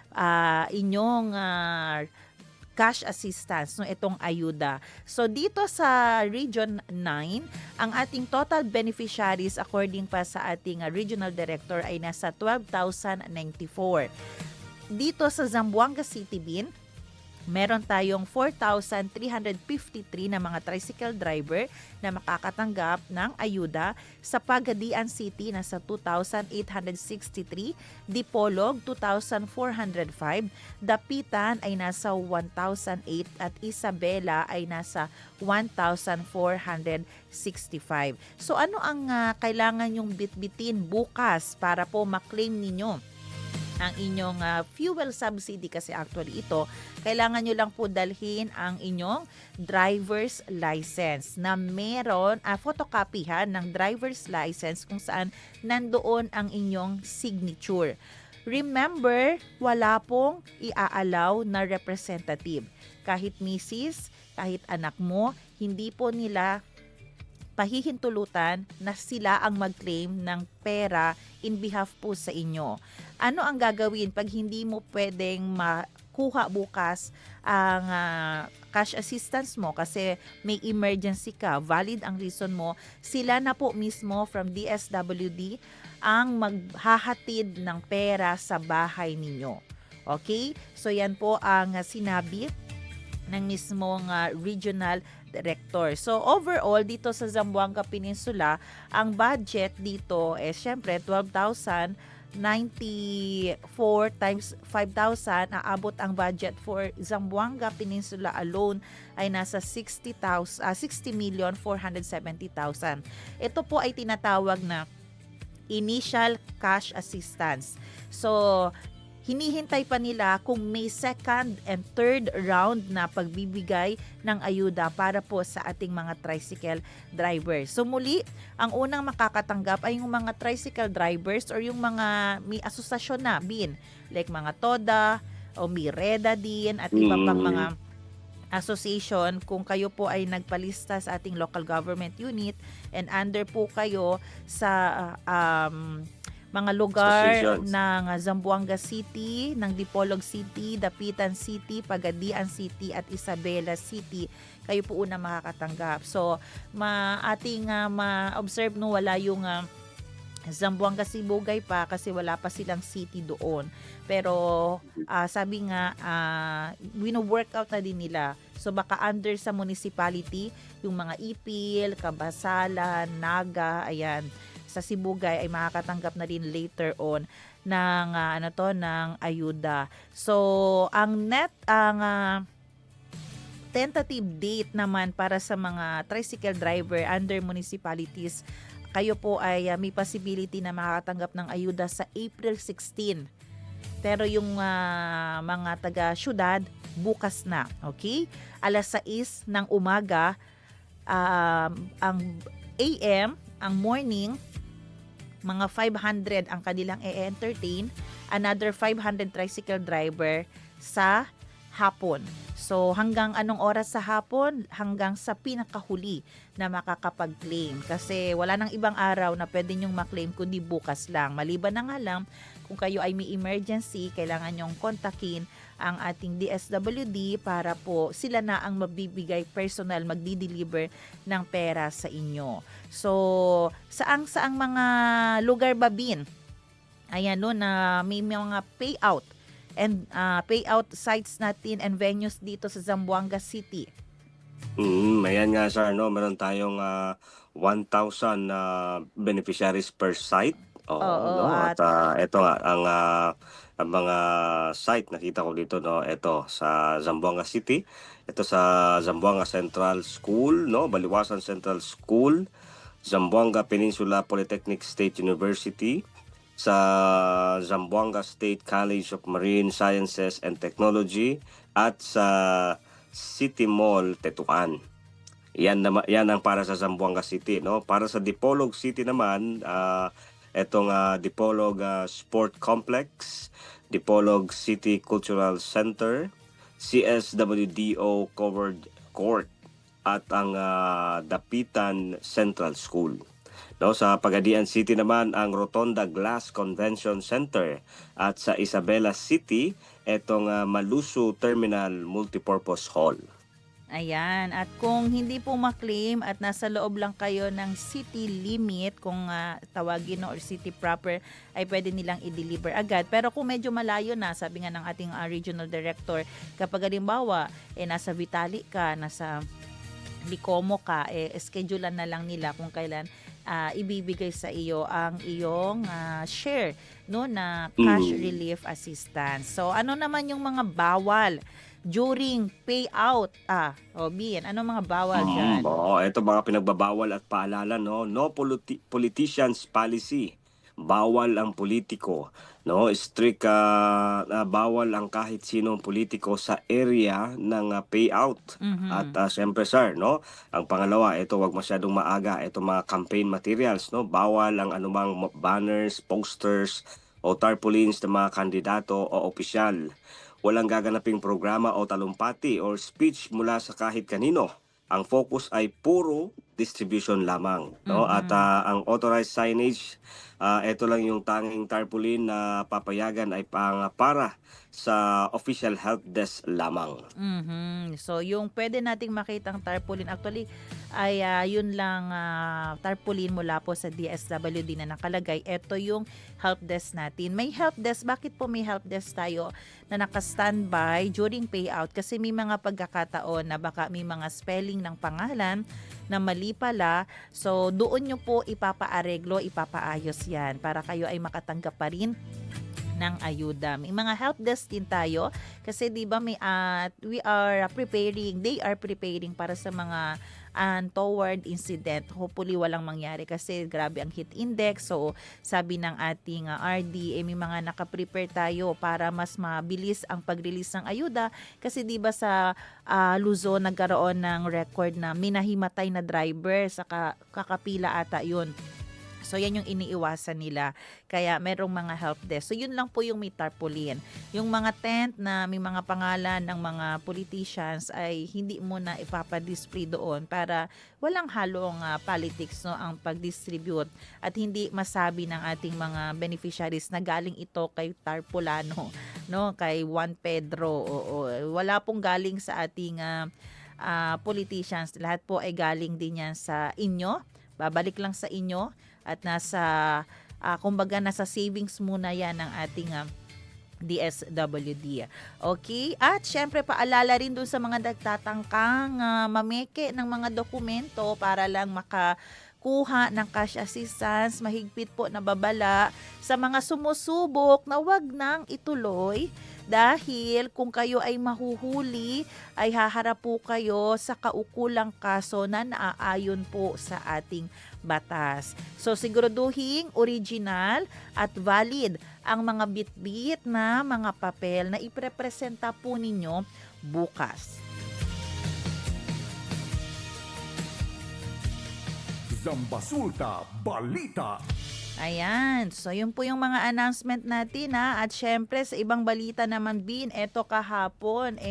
inyong cash assistance, no, itong ayuda. So dito sa Region 9, ang ating total beneficiaries according pa sa ating regional director ay nasa 12,094. Dito sa Zamboanga City Bin, meron tayong 4,353 na mga tricycle driver na makakatanggap ng ayuda. Sa Pagadian City, nasa 2,863. Dipolog, 2,405. Dapitan ay nasa 1,008 at Isabela ay nasa 1,465. So ano ang kailangan yung bitbitin bukas para po maklaim ninyo ang inyong fuel subsidy? Kasi actually ito, kailangan nyo lang po dalhin ang inyong driver's license na meron, photocopyhan ng driver's license kung saan nandoon ang inyong signature. Remember, wala pong iaalaw na representative. Kahit misis, kahit anak mo, hindi po nila pahihintulutan na sila ang mag-claim ng pera in behalf po sa inyo. Ano ang gagawin pag hindi mo pwedeng makuha bukas ang cash assistance mo kasi may emergency ka, valid ang reason mo, sila na po mismo from DSWD ang maghahatid ng pera sa bahay ninyo. Okay? So yan po ang sinabi ng mismong regional director. So overall dito sa Zamboanga Peninsula, ang budget dito syempre 12,000 94 times 5,000, aabot ang budget for Zamboanga Peninsula alone ay nasa 60,470,000. Ito po ay tinatawag na initial cash assistance. So, hinihintay pa nila kung may second and third round na pagbibigay ng ayuda para po sa ating mga tricycle drivers. So muli, ang unang makakatanggap ay yung mga tricycle drivers or yung mga may asosasyon na, like mga TODA o Mireda din at iba pang mga association. Kung kayo po ay nagpalista sa ating local government unit and under po kayo sa mga lugar Associations. ng Zamboanga City, ng Dipolog City, Dapitan City, Pagadian City at Isabela City, kayo po una makakatanggap. So, ating ma-observe no, wala yung Zamboanga Sibugay pa kasi wala pa silang city doon. Pero sabi nga, wino-workout na din nila. So baka under sa municipality, yung mga Ipil, Kabasalan, Naga, ayan, sa Sibugay ay makakatanggap na din later on ng ng ayuda. So ang tentative date naman para sa mga tricycle driver under municipalities, kayo po ay may possibility na makakatanggap ng ayuda sa April 16. Pero yung mga taga-syudad, bukas na. Okay? Alas 6 ng umaga, ang AM, ang morning, mga 500 ang kanilang e-entertain, another 500 tricycle driver sa hapon. So hanggang anong oras sa hapon? Hanggang sa pinakahuli na makakapag-claim. Kasi wala nang ibang araw na pwede nyong maklaim kundi bukas lang. Maliban na nga lang, kung kayo ay may emergency, kailangan nyong kontakin ang ating DSWD para po sila na ang mabibigay personal, magdi-deliver ng pera sa inyo. So, saang mga lugar ba, Bin? Ayan no, na may mga payout and payout sites natin and venues dito sa Zamboanga City. Ayan nga sir, no, meron tayong 1,000 beneficiaries per site. Oo, Oo, no? At ito nga ang mga site nakita ko dito, no. Ito sa Zamboanga City, ito sa Zamboanga Central School, no, Baliwasan Central School, Zamboanga Peninsula Polytechnic State University, sa Zamboanga State College of Marine Sciences and Technology at sa City Mall Tetuan. Yan ang para sa Zamboanga City, no. Para sa Dipolog City naman, etong Dipolog Sport Complex, Dipolog City Cultural Center, CSWDO Covered Court at ang Dapitan Central School. No, sa Pagadian City naman ang Rotonda Glass Convention Center at sa Isabela City etong Malusu Terminal Multipurpose Hall. Ayan, at kung hindi po maklaim at nasa loob lang kayo ng city limit, kung tawagin or city proper, ay pwede nilang i-deliver agad. Pero kung medyo malayo na, sabi nga ng ating regional director, kapag halimbawa, nasa Vitali ka, nasa Licomo ka, schedulean na lang nila kung kailan ibibigay sa iyo ang iyong share no na cash relief assistance. So ano naman yung mga bawal during payout? Bien, ano mga bawal dyan? Ito mga pinagbabawal at paalala, no. No politicians policy. Bawal ang politiko, no. Strict bawal ang kahit sinong politiko sa area ng payout. At siyempre sir, no, ang pangalawa, ito wag masyadong maaga, ito mga campaign materials, no. Bawal ang anumang banners, posters o tarpaulins ng mga kandidato o opisyal. Walang gaganaping programa o talumpati or speech mula sa kahit kanino. Ang focus ay puro distribution lamang, no. At ang authorized signage, ito lang yung tanging tarpaulin na papayagan ay para sa official help desk lamang. So yung pwede nating makitang tarpaulin actually ay yun lang tarpaulin mula po sa DSWD na nakalagay. Ito yung help desk natin. May help desk. Bakit po may help desk tayo na naka-standby during payout? Kasi may mga pagkakataon na baka may mga spelling ng pangalan na mali hindi pala, so doon nyo po ipapaareglo, ipapaayos yan para kayo ay makatanggap pa rin ng ayuda. May mga help desk din tayo kasi 'di ba we are preparing, they are preparing para sa mga untoward incident. Hopefully walang mangyari kasi grabe ang heat index. So sabi ng ating RD, may mga naka-prepare tayo para mas mabilis ang pag-release ng ayuda kasi 'di ba sa Luzon nagkaroon ng record na minahimatay na driver sa kakapila ata 'yun. So, yan yung iniiwasan nila. Kaya, merong mga help desk. So, yun lang po yung may tarpaulin. Yung mga tent na may mga pangalan ng mga politicians ay hindi mo na ipapadisplay doon para walang halong politics no, ang pag-distribute at hindi masabi ng ating mga beneficiaries na galing ito kay Tarpulano, no, kay Juan Pedro. Wala pong galing sa ating politicians. Lahat po ay galing din yan sa inyo. Babalik lang sa inyo. At kumbaga nasa savings muna yan ng ating DSWD. Okay? At syempre paalala rin dun sa mga nagtatangkang mameke ng mga dokumento para lang makakuha ng cash assistance, mahigpit po na babala sa mga sumusubok na wag nang ituloy dahil kung kayo ay mahuhuli ay haharap po kayo sa kaukulang kaso na naaayon po sa ating batas. So siguraduhin original at valid ang mga bitbit na mga papel na iprepresenta po ninyo bukas. Zambasulta Balita. Ayan. So, yun po yung mga announcement natin At syempre, sa ibang balita naman, Bin, eto kahapon,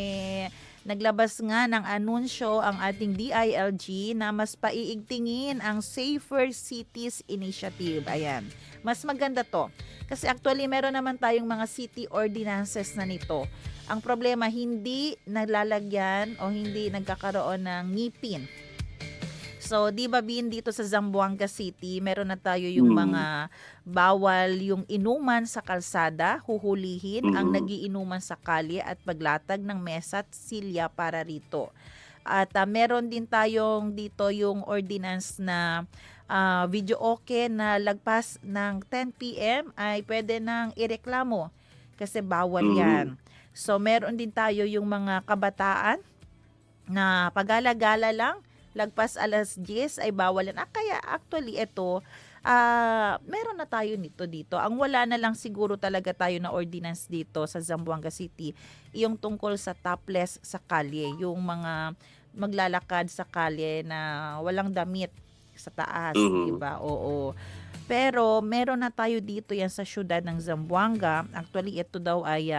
naglabas nga ng anunsyo ang ating DILG na mas paiigtingin ang Safer Cities Initiative. Ayan. Mas maganda to. Kasi actually, meron naman tayong mga city ordinances na nito. Ang problema, hindi naglalagyan o hindi nagkakaroon ng ngipin. So, di ba Bin, dito sa Zamboanga City, meron na tayo yung mga bawal yung inuman sa kalsada, huhulihin ang nagiinuman sa kalye at paglatag ng mesa at silya para rito. At meron din tayong dito yung ordinance na video okay na lagpas ng 10 p.m. ay pwede nang ireklamo kasi bawal yan. So, meron din tayo yung mga kabataan na pagala-gala lang, lagpas alas 10 ay bawal yan. Kaya actually ito, meron na tayo nito dito. Ang wala na lang siguro talaga tayo na ordinance dito sa Zamboanga City, yung tungkol sa topless sa kalye, yung mga maglalakad sa kalye na walang damit sa taas, di ba? Oo. Pero meron na tayo dito yan sa syudad ng Zamboanga. Actually ito daw ay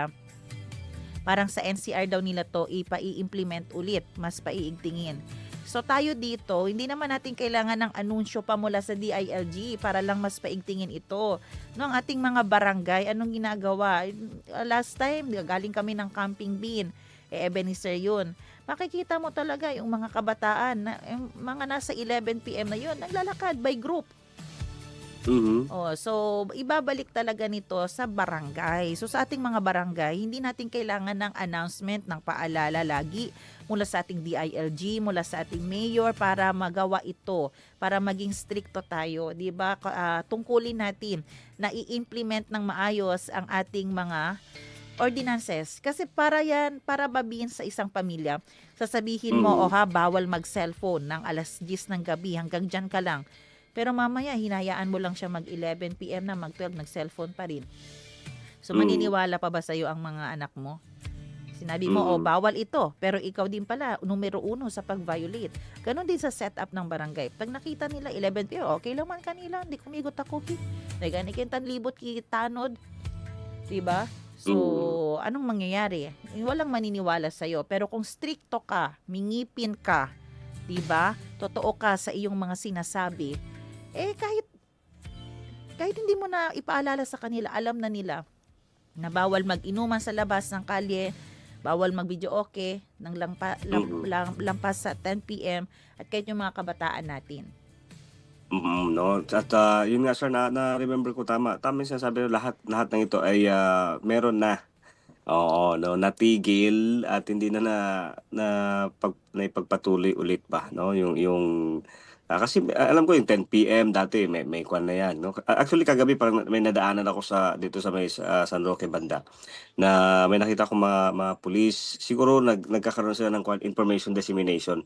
parang sa NCR daw nila to ipa-i-implement ulit, mas paiigtingin. So tayo dito, hindi naman natin kailangan ng anunsyo pa mula sa DILG para lang mas paigtingin ito. No, ang ating mga barangay, anong ginagawa? Last time, galing kami ng camping bin, Ebenezer yun. Makikita mo talaga yung mga kabataan, mga nasa 11 p.m. na yun, naglalakad by group. So ibabalik talaga nito sa barangay. So sa ating mga barangay, hindi natin kailangan ng announcement, ng paalala lagi mula sa ating DILG, mula sa ating mayor para magawa ito, para maging stricto tayo, 'di ba? Tungkulin natin na i-implement ng maayos ang ating mga ordinances. Kasi para yan, para babihin sa isang pamilya, sasabihin mo, bawal mag-cellphone ng alas 10 ng gabi, hanggang dyan ka lang. Pero mamaya, hinayaan mo lang siya mag 11 p.m. na, mag 12, nag-cellphone pa rin. So, maniniwala pa ba sa'yo ang mga anak mo? Sinabi mo, bawal ito. Pero ikaw din pala, numero 1 sa pag-violate. Ganon din sa setup ng barangay. Pag nakita nila 11 p.m., okay lang man kanila, hindi kumigot ako. Nagganikintan libot kitanod. Diba? So, anong mangyayari? Walang maniniwala sa'yo. Pero kung stricto ka, mingipin ka, diba? Totoo ka sa iyong mga sinasabi, kahit hindi mo na ipaalala sa kanila, alam na nila na bawal mag-inuman sa labas ng kalye, bawal mag-video okay ng lampas sa 10 p.m. at kahit yung mga kabataan natin. No. At yun nga sir, na-remember ko tama yung sinasabi, lahat ng ito ay meron na. Oo, no, natigil at hindi na ipagpatuloy ulit ba, no? Yung Kasi alam ko yung 10 PM dati may kwan na yan, no? Actually kagabi parang may nadaanan ako dito sa may San Roque banda na may nakita ko mga pulis. Siguro nagkakaroon sila ng information dissemination,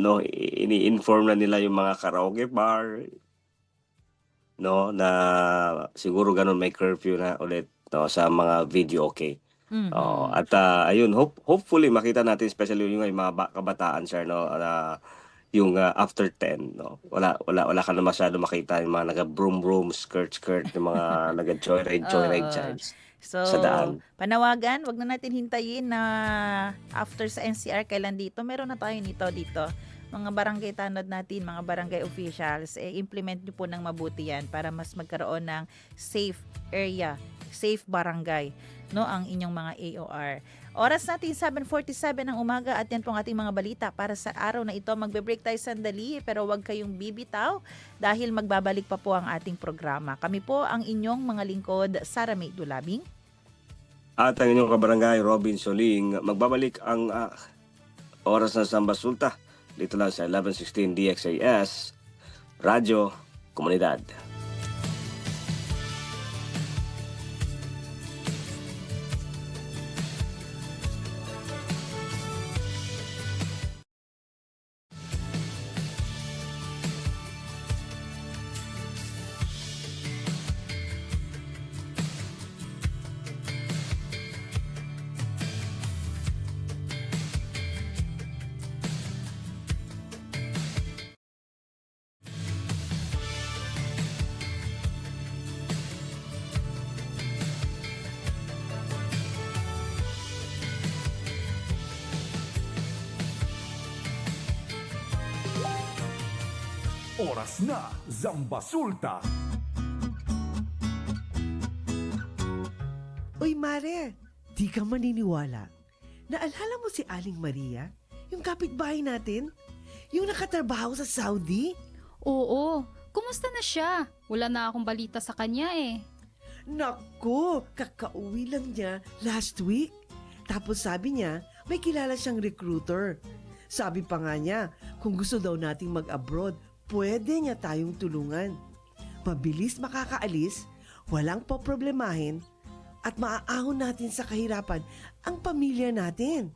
no? Ini-inform na nila yung mga karaoke bar, no, na siguro ganun may curfew na ulit, no, sa mga video okay. Oo, at ayun, hopefully makita natin especially yung mga kabataan, sir, no, na yung after 10, no, wala ka na masyado makita yung mga naga broom skirt yung mga naga joyride dyan So, sa daan. panawagan, wag na natin hintayin na after sa NCR kailan dito. Meron na tayo dito. Mga barangay tanod natin, mga barangay officials, implement nyo po ng mabuti yan para mas magkaroon ng safe area, safe barangay, no, ang inyong mga AOR. Oras natin 7:47 ng umaga at yan pong ating mga balita para sa araw na ito. Magbe-break tayo sandali pero wag kayong bibitaw dahil magbabalik pa po ang ating programa. Kami po ang inyong mga lingkod, Sara May Dulabing. At ang inyong kabarangay, Robin Soling, magbabalik ang oras ng Sambasulta dito lang sa 1116 DXAS, Radyo Komunidad. Oras na, Zambasulta. Uy, Mare, di ka maniniwala. Naalala mo si Aling Maria? Yung kapitbahay natin? Yung nakatrabaho sa Saudi? Oo, kumusta na siya? Wala na akong balita sa kanya eh. Naku, kakauwi lang niya last week. Tapos sabi niya, may kilala siyang recruiter. Sabi pa nga niya, kung gusto daw nating mag-abroad, pwede niya tayong tulungan. Mabilis makakaalis, walang poproblemahin, at maaahon natin sa kahirapan ang pamilya natin.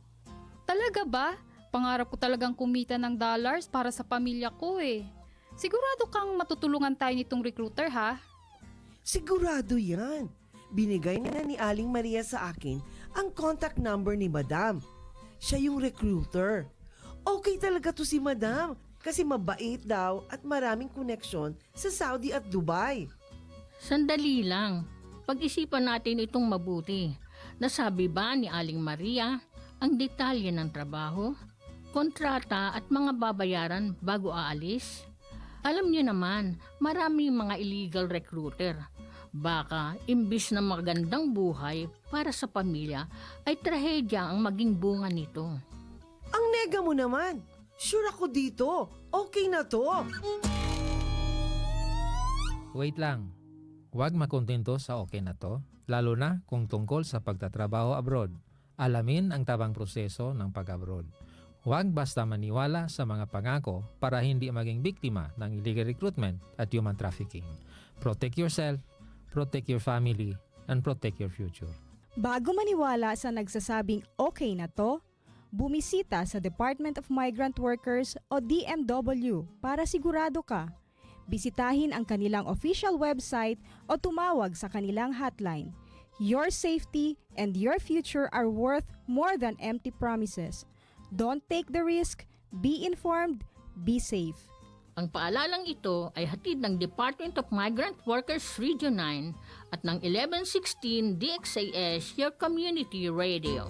Talaga ba? Pangarap ko talagang kumita ng dollars para sa pamilya ko eh. Sigurado kang matutulungan tayo nitong recruiter ha? Sigurado yan. Binigay na ni Aling Maria sa akin ang contact number ni Madam. Siya yung recruiter. Okay talaga to si Madam kasi mabait daw at maraming koneksyon sa Saudi at Dubai. Sandali lang. Pag-isipan natin itong mabuti. Nasabi ba ni Aling Maria ang detalye ng trabaho, kontrata at mga babayaran bago aalis? Alam niyo naman, maraming mga illegal recruiter. Baka imbis na magandang buhay para sa pamilya ay trahedya ang maging bunga nito. Ang nega mo naman. Sure ako dito. Okay na to. Wait lang. Huwag makontento sa okay na to, lalo na kung tungkol sa pagtatrabaho abroad. Alamin ang tabang proseso ng pag-abroad. Huwag basta maniwala sa mga pangako para hindi maging biktima ng illegal recruitment at human trafficking. Protect yourself, protect your family, and protect your future. Bago maniwala sa nagsasabing okay na to, bumisita sa Department of Migrant Workers o DMW para sigurado ka. Bisitahin ang kanilang official website o tumawag sa kanilang hotline. Your safety and your future are worth more than empty promises. Don't take the risk, be informed, be safe. Ang paalalang ito ay hatid ng Department of Migrant Workers Region 9 at ng 1116 DXAS, your community radio.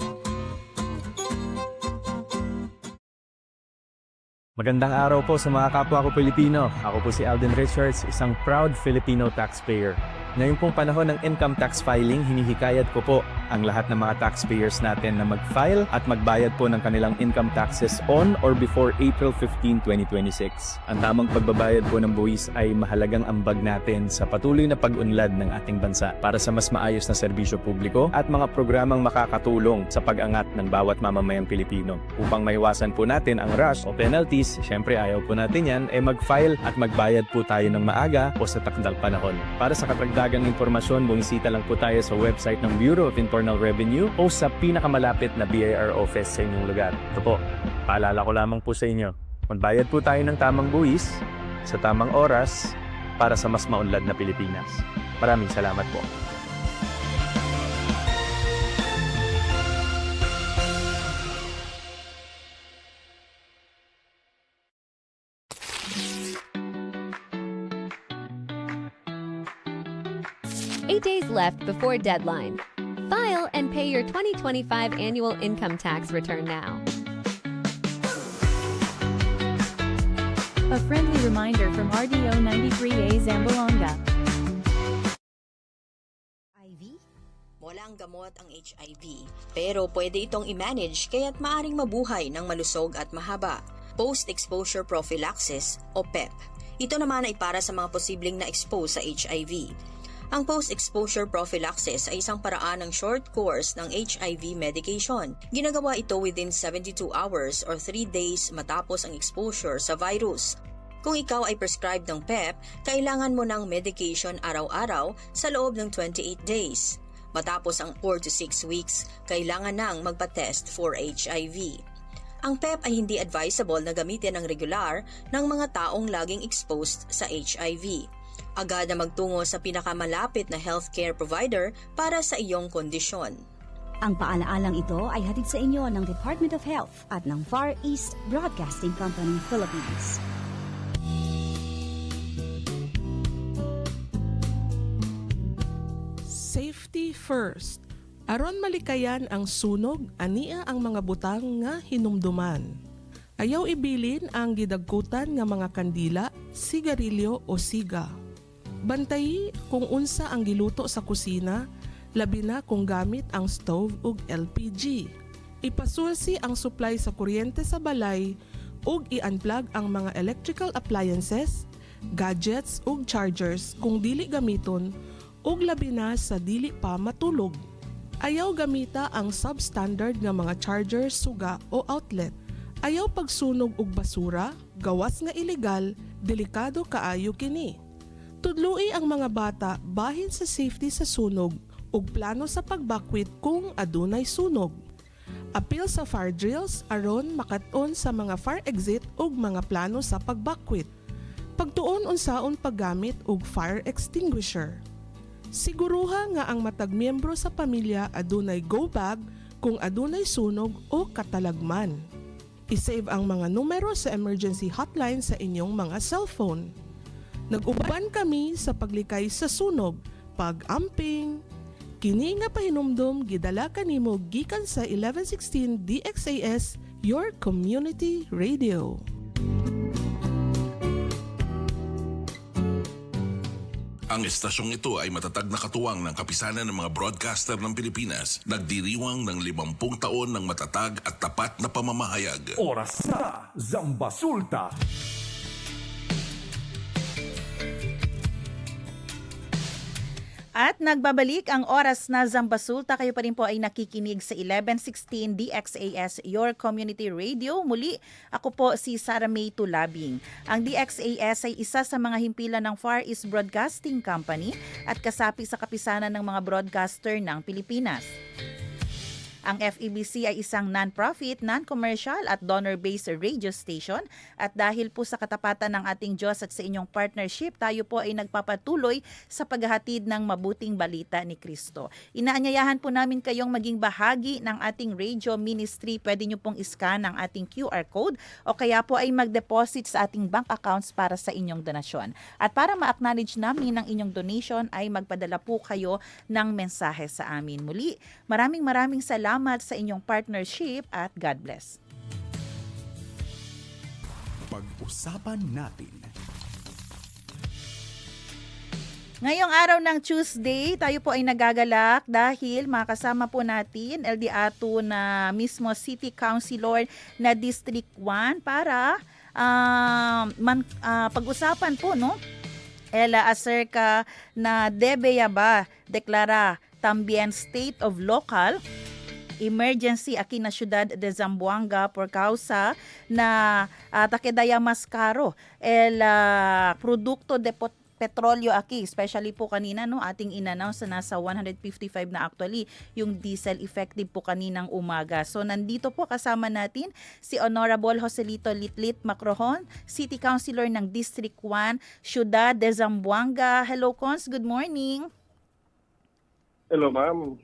Magandang araw po sa mga kapwa ko Pilipino. Ako po si Alden Richards, isang proud Filipino taxpayer. Ngayon pong panahon ng income tax filing, hinihikayat ko po ang lahat ng mga taxpayers natin na mag-file at magbayad po ng kanilang income taxes on or before April 15, 2026. Ang tamang pagbabayad po ng buwis ay mahalagang ambag natin sa patuloy na pag-unlad ng ating bansa para sa mas maayos na serbisyo publiko at mga programang makakatulong sa pag-angat ng bawat mamamayang Pilipino. Upang maiwasan po natin ang rush o penalties, syempre ayaw po natin yan, mag-file at magbayad po tayo ng maaga o sa takdang panahon. Para sa katagdagang impormasyon, bumisita lang po tayo sa website ng Bureau of Internal Revenue o sa pinakamalapit na BIR office sa inyong lugar. Ito po, paalala ko lamang po sa inyo. Magbayad po tayo ng tamang buwis sa tamang oras para sa mas maunlad na Pilipinas. Maraming salamat po. Eight days left before deadline. File and pay your 2025 annual income tax return now. A friendly reminder from RDO 93A Zamboanga. Walang gamot ang HIV, pero pwede itong i-manage kaya't maaring mabuhay ng malusog at mahaba. Post-exposure prophylaxis o PEP. Ito naman ay para sa mga posibleng na-expose sa HIV. Ang post-exposure prophylaxis ay isang paraan ng short course ng HIV medication. Ginagawa ito within 72 hours or 3 days matapos ang exposure sa virus. Kung ikaw ay prescribed ng PEP, kailangan mo ng medication araw-araw sa loob ng 28 days. Matapos ang 4 to 6 weeks, kailangan nang magpa-test for HIV. Ang PEP ay hindi advisable na gamitin ng regular ng mga taong laging exposed sa HIV. Agad na magtungo sa pinakamalapit na healthcare provider para sa iyong kondisyon. Ang paalaalang ito ay hatid sa inyo ng Department of Health at ng Far East Broadcasting Company, Philippines. Safety first. Aron malikayan ang sunog, ania ang mga butang nga hinumduman. Ayaw ibilin ang gidagkutan nga mga kandila, sigarilyo o siga. Bantayi kung unsa ang giluto sa kusina, labi na kung gamit ang stove ug LPG. Ipasulsi ang supply sa kuryente sa balay ug i-unplug ang mga electrical appliances, gadgets ug chargers kung dili gamiton ug labi na sa dili pa matulog. Ayaw gamita ang substandard nga mga charger, suga o outlet. Ayaw pagsunog og basura, gawas nga ilegal, delikado kaayo kini. Tudloi ang mga bata bahin sa safety sa sunog ug plano sa pagbakwit kung adunay sunog. Apil sa fire drills aron makat-on sa mga fire exit ug mga plano sa pagbakwit. Pagtuon unsaon paggamit og fire extinguisher. Siguruha nga ang matag miyembro sa pamilya adunay go bag kung adunay sunog o katalagman. I-save ang mga numero sa emergency hotline sa inyong mga cellphone. Nag-uban kami sa paglikay sa sunog, pag-amping. Kini nga pahinumdom gidala kanimo gikan sa 1116 DXAS, your community radio. Ang estasyong ito ay matatag na katuwang ng kapisanan ng mga broadcaster ng Pilipinas. Nagdiriwang ng 50 taon ng matatag at tapat na pamamahayag. Oras na Zambasulta. At nagbabalik ang oras na Zambasulta. Kayo pa rin po ay nakikinig sa 1116 DXAS, your community radio. Muli, ako po si Sara May Tulabing. Ang DXAS ay isa sa mga himpilan ng Far East Broadcasting Company at kasapi sa kapisanan ng mga broadcaster ng Pilipinas. Ang FEBC ay isang non-profit, non-commercial at donor-based radio station at dahil po sa katapatan ng ating Diyos at sa inyong partnership, tayo po ay nagpapatuloy sa paghahatid ng mabuting balita ni Kristo. Inaanyayahan po namin kayong maging bahagi ng ating radio ministry. Pwede nyo pong iscan ang ating QR code o kaya po ay mag-deposit sa ating bank accounts para sa inyong donasyon. At para ma-acknowledge namin ang inyong donation ay magpadala po kayo ng mensahe sa amin. Muli, maraming salamat sa inyong partnership at God bless. Pag-usapan natin. Ngayong araw ng Tuesday, tayo po ay nagagalak dahil makasama po natin LD Ato na mismo City Councilor na District 1 para pag-usapan po, no? Ela acerca na debe ba deklara tambien state of local emergency aqui na siyudad de Zamboanga por causa na takedaya mas caro el produkto de petrolyo aquí, especially po kanina no ating in-announce na nasa 155 na actually yung diesel effective po kaninang umaga. So nandito po kasama natin si Honorable Joselito Litlit Macrohon, City Councilor ng District 1, Ciudad de Zamboanga. Hello Cons, good morning. Hello ma'am.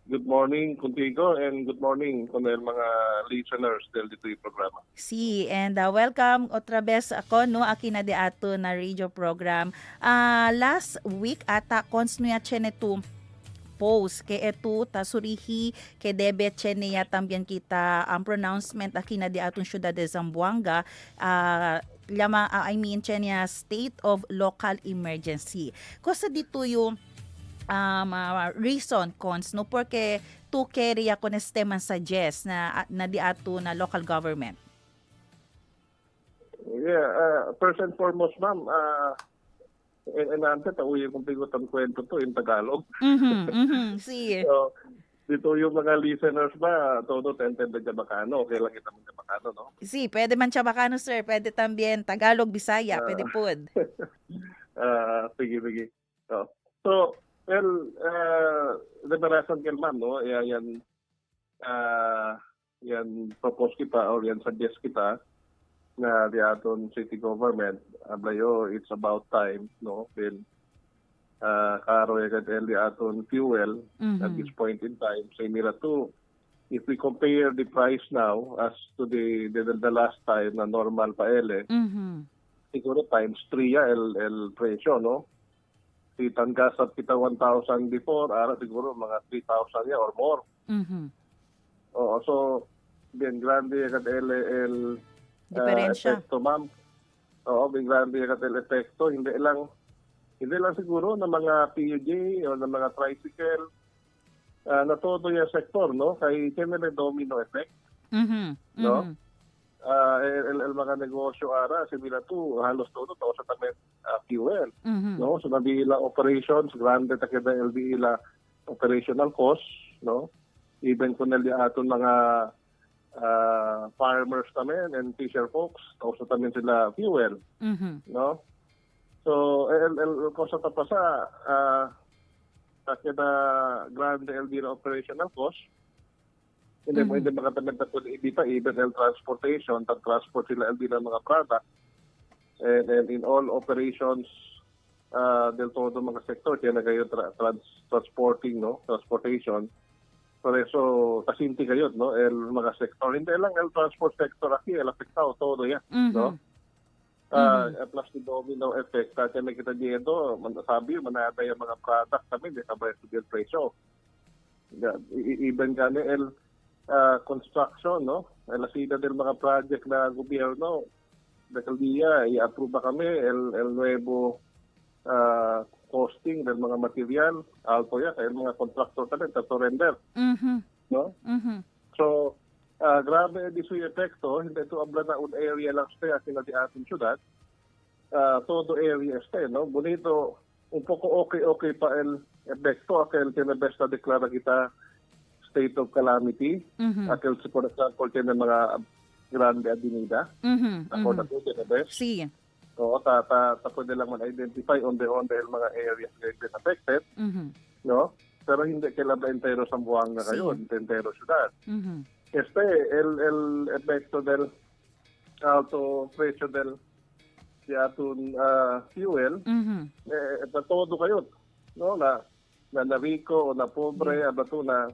Good morning contigo and good morning con el mga listeners del dito yung programa. Si and welcome otra vez ako no aki na de ato na radio program. Last week ata cons no ya chenetu post ke etu ta surihi ke debe chene ya también kita ang pronouncement aki na de aton Ciudad de Zamboanga chenya state of local emergency. Kosa dito yung reason cons no porque tu quería con este man suggest na di ato na local government. Yeah, first and foremost ma'am, enante tauyin kung pigutan kwento to in Tagalog. Si. So, dito yung mga listeners ba, todo tentende Jabacano, okay lang kita ng Jabacano, no? Si, pwede man Chabacano sir, pwede también Tagalog, Bisaya, pwede pod. Sige. So, well, liberasan kel ma'am, no? Yan propose kita or yan suggest kita na di aton city government ablayo it's about time, no? Then karo agad di aton fuel at this point in time. Say nila to, if we compare the price now as to the last time na normal pa siguro times 3 ya el presyo, no? Si Tangas at kita 1,000 before, ara siguro mga 3,000 ya or more. Oo, so bien grande agad el diferensya. Epekto, ma'am. Oo, bien grande agad el epekto. Hindi lang siguro na mga PUJ o na mga tricycle na todo yung sektor, no? Kay may domino effect. No? El mga negosyo ara sila to halos todo sa tamen fuel, no? So nabila operations grande ta kada LBI operational costs, no? Even kung aton mga farmers tamen and fisher folks sa tamen sila fuel, no? So el cost ta pa sa kada grande LBI operational cost. Hindi mo hindi makatamitag ko hindi pa even el transportation, transport sila el bilang mga product and in all operations del todo mga sektor kaya na kayo transporting, no? Transportation. Por eso kasinti kayo, no? El mga sektor hindi lang el transport sector aquí el apektado todo yan, no? Plus the domino effect kaya na kita dito sabi manatay ang mga product kami di sabay sa presyo. Even kani el construction, no? Lasida del mga project na gobyerno, dahil diya, i-approve kami el nuevo costing del mga material, alto ya, kaya mga contractor tayo, surrender. No? So, grabe diso yung epekto, hindi ito abla na un area lang sa atin na ating syudad, todo area este, no? Bonito, un poco okay pa el epekto, aquel tinabes na deklara kita state of calamity, aquel for example ng mga grande avenida, ako na po tinabes. Si. So, pwede lang man-identify on the mga areas that been affected, no? Pero hindi kailangan entero Zamboanga kayo, entero syudad. El epekto del alto presyo del si atong fuel, todo kayo, no? Na rico o na pobre, abato na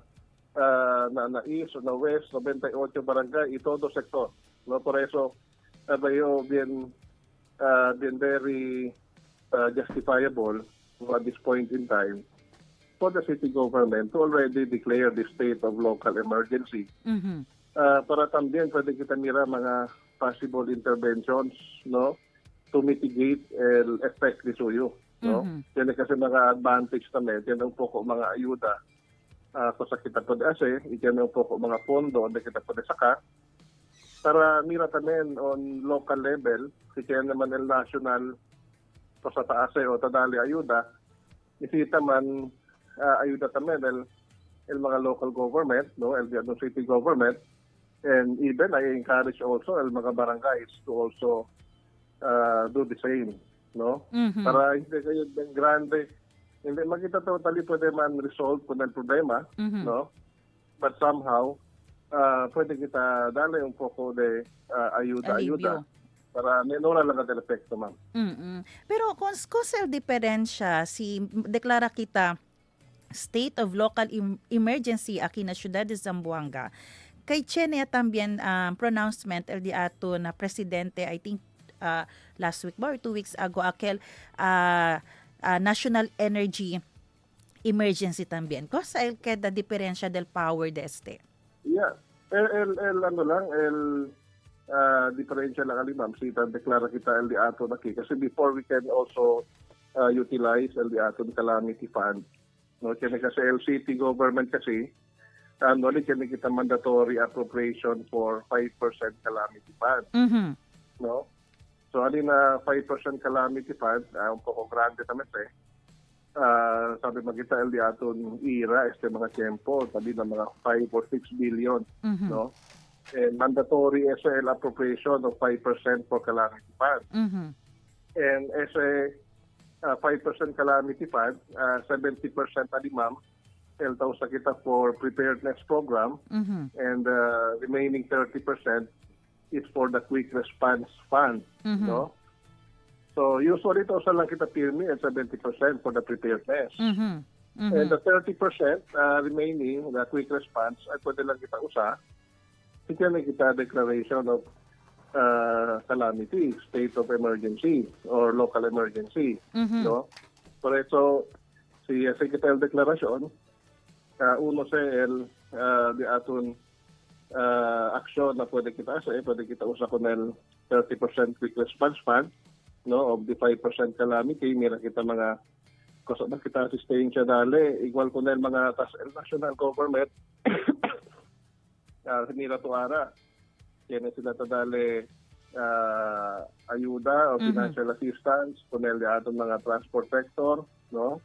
east o na west, 98 barangay, todo sektor. No? Por eso, tayo bien very justifiable at this point in time for the city government to already declare the state of local emergency. Para también pwede kita mira mga possible interventions, no, to mitigate el effect ni suyo. no? Yan kasi mga advantage namin, yan ang poko mga ayuda. Kung sa kita po ase, yan ang poko mga pondo, na kita po saka, para mira tamen on local level, kaya naman el national po sa taas o tadali ayuda, isita man ayuda tamen el mga local government, no, el city government, and even I encourage also el mga barangays to also do the same, no? Para hindi kayo ng grande, hindi makita totally pwede man resolve kung ang problema, no? But somehow, pwede kita dala yung poco de ayuda para menora lang ang epekto, ma'am. Pero kung kusel diferensya si deklara kita state of local emergency aquí na Ciudad de Zamboanga, kay Chene también pronouncement el di ato na presidente, I think last week or 2 weeks ago, aquel national energy emergency también. Cosa el queda diferensya del power de este? Yeah. Diferensya lang ali, ma'am. Sita deklara kita el di ato na kasi before we can also utilize el di ato calamity fund. No, kaya kasi el city government kasi kaya kita mandatory appropriation for 5% calamity fund. No? So, na 5% calamity fund, un poco grande naman sabi magkita el di aton ira, mga tiempo, sabi na mga 5 or 6 billion, no? And mandatory SL appropriation of 5% for calamity fund. And as a 5% calamity fund, 70% ma'am, eltaw sa kita for preparedness program, and remaining 30% is for the quick response fund, no? So usually ito sa lang kita pirmi at 70% for the preparedness. And the 30% remaining, the quick response, ay pwede lang kita usa. Ito na kita declaration of calamity, state of emergency or local emergency, no? Por eso si Secretary Declaration, uno sa di aton aksyon na pwede kita usa ko ng 30% quick response fund, no, of the 5% calamity, mira kita mga kosa na kita asistencia dali, igual ko na mga national government, mira to ara, kaya sila dali ayuda o financial assistance, kung atong mga transport sector, no,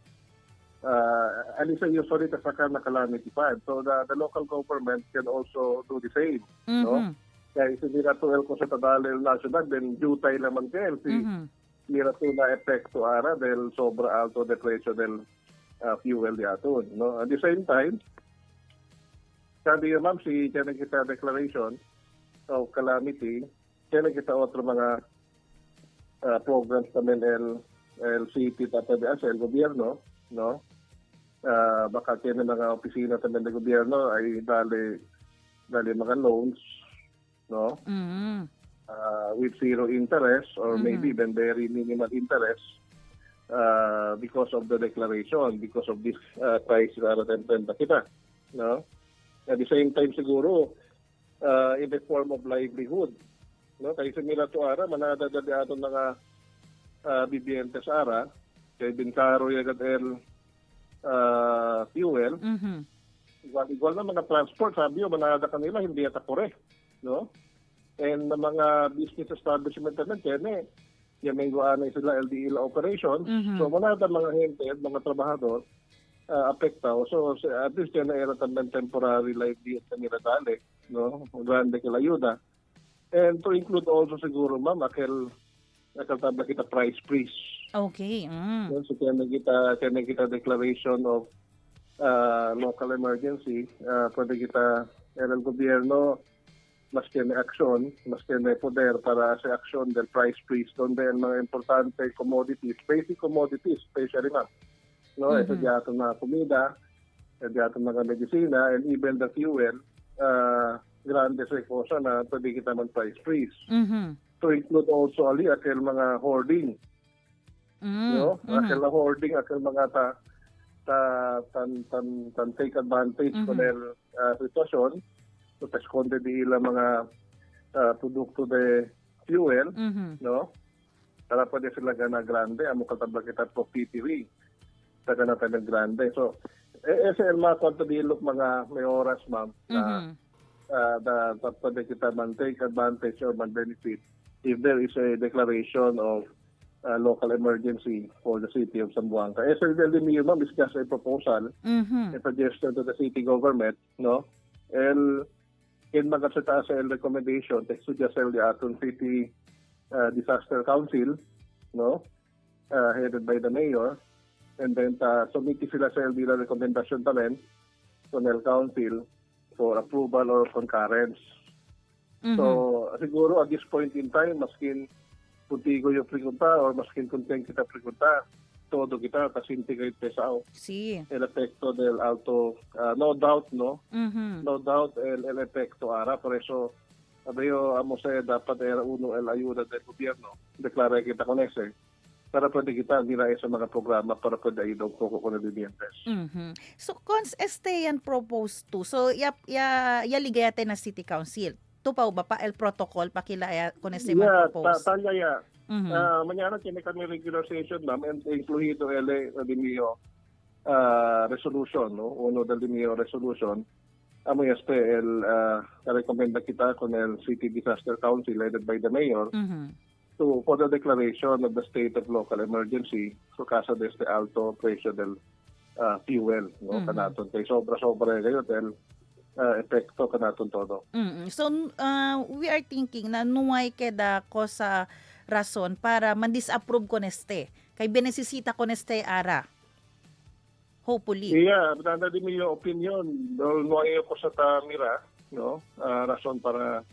alisa usually tasaka na calamity fund. So the local government can also do the same, no? Kaya hindi na to ko sa tadali national, then jutay lamang kel si mira to na epekto ara del sobra alto de presyo del fuel di aton, no? At the same time, sabi ma'am si kaya kita declaration of calamity, kaya kita otro mga programs namin LCT tapos el gobyerno, no? Baka kaya mga opisina namin ng gobyerno ay dali mga loans, no? With zero interest or maybe even very minimal interest because of the declaration, because of this crisis na kita, no? At the same time siguro in the form of livelihood, no? Kasi mila to ara manadadali aton mga bibiyentes ara kay binkaro yagat fuel, igual na mga transport, sabi yung manada kanila, hindi yata kore, no? And na mga business establishment naman, kaya yung mengguanay sila LDL operation, so manada mga hente, mga trabahador, apektaw, so at least yan na era tamang temporary livelihood na nila dali, no? Grande kila ayuda. And to include also siguro, ma'am, akil tabla kita price freeze. Okay. So kaya kita declaration of local emergency, pwede kita el gobyerno mas kaya action, mas kaya poder para sa action del price freeze donde el mga importante commodities, basic commodities, especially na, no, ito di ato na komida, di ato mga medicina, and even the fuel, grande sa cosa na pwede kita man price freeze. To include also ali akil mga hoarding. No? Akil na hoarding, akil mga tan take advantage ko ng sitwasyon, so esconde di ilang mga produkto de fuel, no? Para pwede sila gana grande, amo katabla kita po PTV. Sa gana tayo grande. So, SL mga kontadilok mga may oras, ma'am, na pwede kita man-take advantage or man-benefit if there is a declaration of local emergency for the city of Zamboanga. SL ma'am, is just a proposal, a suggestion to the city government, no? And in magkasita sa recommendation, they suggest the aton city disaster council, no? Headed by the mayor. And then submit sila sa LD na rekomendasyon tamen to NEL Council for approval or concurrence. So, siguro at this point in time, maskin puntigo yung pregunta or maskin content kita pregunta, todo kita tas integrate pesao. Sí. El efecto del alto, no doubt, no? No doubt el efecto ara. Por eso, abayo, amo sa dapat era uno el ayuda del gobyerno. Deklara kita con ese. Para pwede kita nilay sa mga programa para pwede ayuda poco con el dientes. So, cons yan proposed to. So, yaligayate na City Council. Tupaw ba pa el protocol pakilaya con ese propose? Talya. Mañana tiene kami regular session, ma'am, and incluido el Limio resolution, no? Uno del Limio resolution. Amo recommenda kita con el City Disaster Council headed by the mayor for the declaration of the state of local emergency so casa de este alto precio del fuel, no? Kanaton kay sobra-sobra kayo del epekto kanaton todo. So, we are thinking na nuway keda ko sa rason para man-disapprove ko neste. Kay benesisita ko neste ara. Hopefully. Yeah, nanda din yung opinion. Nuway ko sa tamira, no? Rason para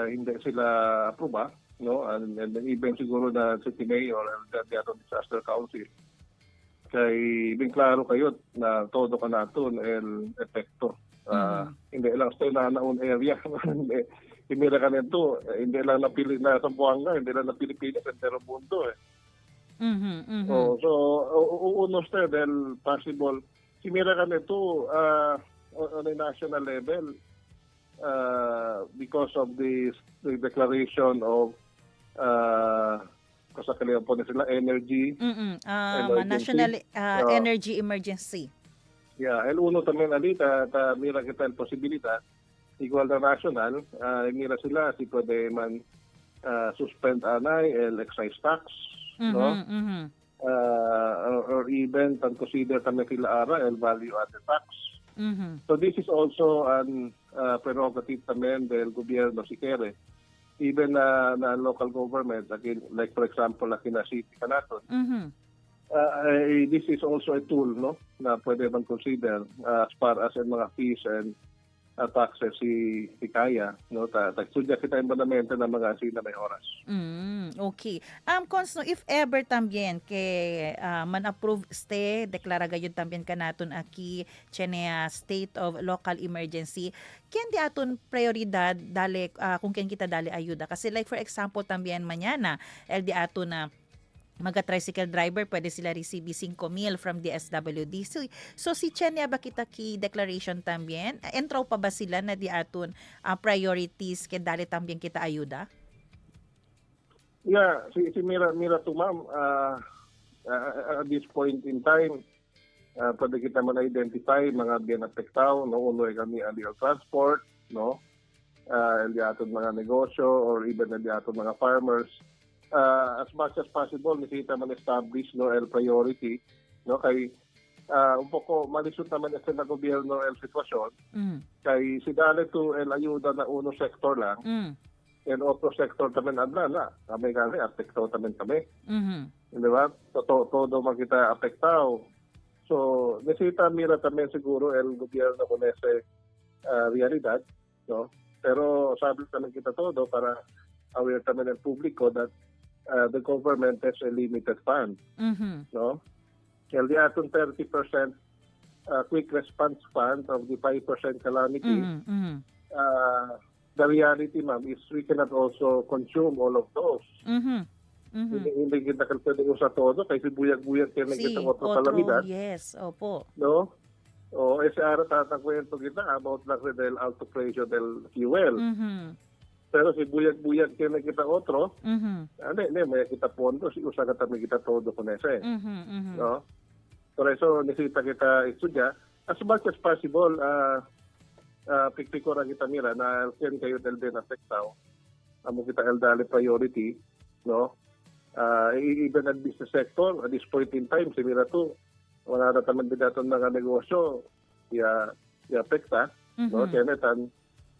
hindi sila aproba, no? And even siguro na City Mayor and the Disaster Council. Kay bin klaro kayo na todo kanaton el epekto. Hindi lang sa naon area. Hindi ka nito, hindi lang napili na Zamboanga, hindi lang na Pilipinas, entero mundo eh. So, uno del possible, simira ka nito on a national level because of the declaration of kasakalihan po na sila, energy. National energy emergency. Yeah, el uno también alita, mira kita el posibilidad, igual na national, mira sila si pwede man suspend anay el excise tax, no? Or even consider también sila ara el value added tax. So this is also an prerogative también del gobierno si kere. Even na local government, like for example, na city kanaton. This is also a tool, no, na pwede man consider as far as mga fees and taxes si kaya, no, tagsudya kita implemento ng mga sina may oras. Okay. Consno, if ever también que man-approve deklara gayon también kanaton aki chenea state of local emergency, ken di aton prioridad dali kung ken kita dali ayuda kasi like for example también mañana el di aton na tricycle driver, pwede sila receive 5,000 from DSWD. So si Chenia ba kita ki declaration también? Entraw pa ba sila na di aton priorities ke dali también kita ayuda? Yeah, si Mira to ma'am, at this point in time, pwede kita man-identify mga biyanapektaw, no? Uno ay kami illegal transport, no? Di aton mga negosyo or even di aton mga farmers. As much as possible nakita man establish no el priority no kay un poco malisod naman sa gobyerno el sitwasyon kay si dali to el ayuda na uno sektor lang and otro sektor tamen adla na kami kasi apekto tamen kami di ba todo makita apektao so necesita mira tamen siguro el gobyerno con ese realidad no pero sabi tamen kita todo para aware tamen el publiko that the government has a limited fund, no? Kaya di aton 30% quick response fund of the 5% calamity. The reality, ma'am, is we cannot also consume all of those. Hindi kita pwede usa todo kasi buyag-buyag kaya kita otro kalamidad. Yes, opo. No? O ese ara tatakwento kita about la del alto precio del fuel. Pero si buyag-buyag kaya kita otro, Mhm. may kita pondo, si usa ka kami kita todo con ese. Mhm. Mhm. No? Por eso necesita kita estudiar as much as possible. Pikpikora kita mira na kaya kayo del din afectado. Amo kita dali priority, no? Even at business sector at this point in time, si mira to, wala na taman bidaton mga negosyo, apekta, no? Kaya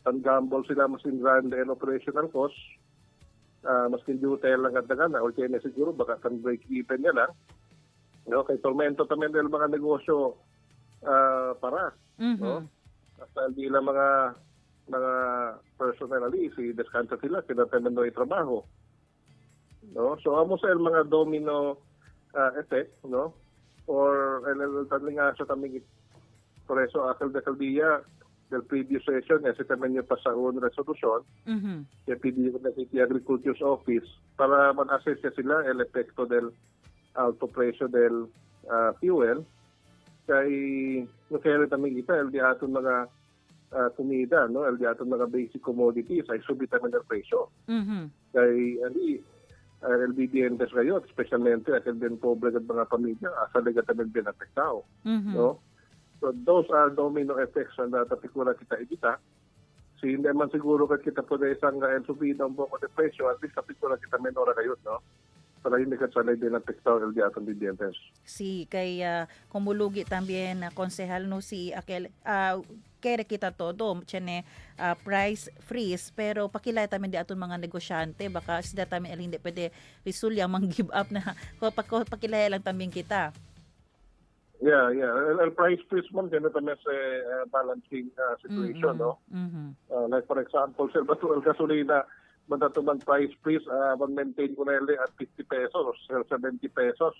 tan gamble sila mas in run and operational cost, mas kindutel lang at na, o kaya siguro baka tan break even niya lang. No, kay tormento tamen del mga negosyo para, no? Hasta hindi lang mga personally, si descansa sila, kinataman no trabaho. No? So, amo sa mga domino effect, no? Or, taling nga sa taming, por eso, alcaldía del previous session, ese también yung pasaon resolution, kaya pidi ko na City Agriculture's Office, para mag-assess sila el epekto del alto presyo del fuel, kay kaya rin taming kita, el di aton mga kumida, no? El di aton mga basic commodities, ay subitan ng presyo. Kay, LBDNs ngayon, especialmente akil din pobre at mga pamilya, asalaga tamang binapektao. No? So those are domino effects na tapikura kita ibita. Si hindi man siguro kita po na isang subida ang buong de presyo, at least tapikura kita menora kayo, no? Para hindi ka salay din ang pektao el di aton BDNs. Si kay kumulugi también konsehal no si aquel kere kita todo tiene price freeze pero pakilay tamen di aton mga negosyante baka sida tamen el hindi pwede risulya mang give up na pakilay lang tamen kita. Yeah. El price freeze man kaya tamen sa balancing situation, no? Like for example, sir, bato el gasolina magtatubang price freeze, mag-maintain ko na at 50 pesos or 70 pesos.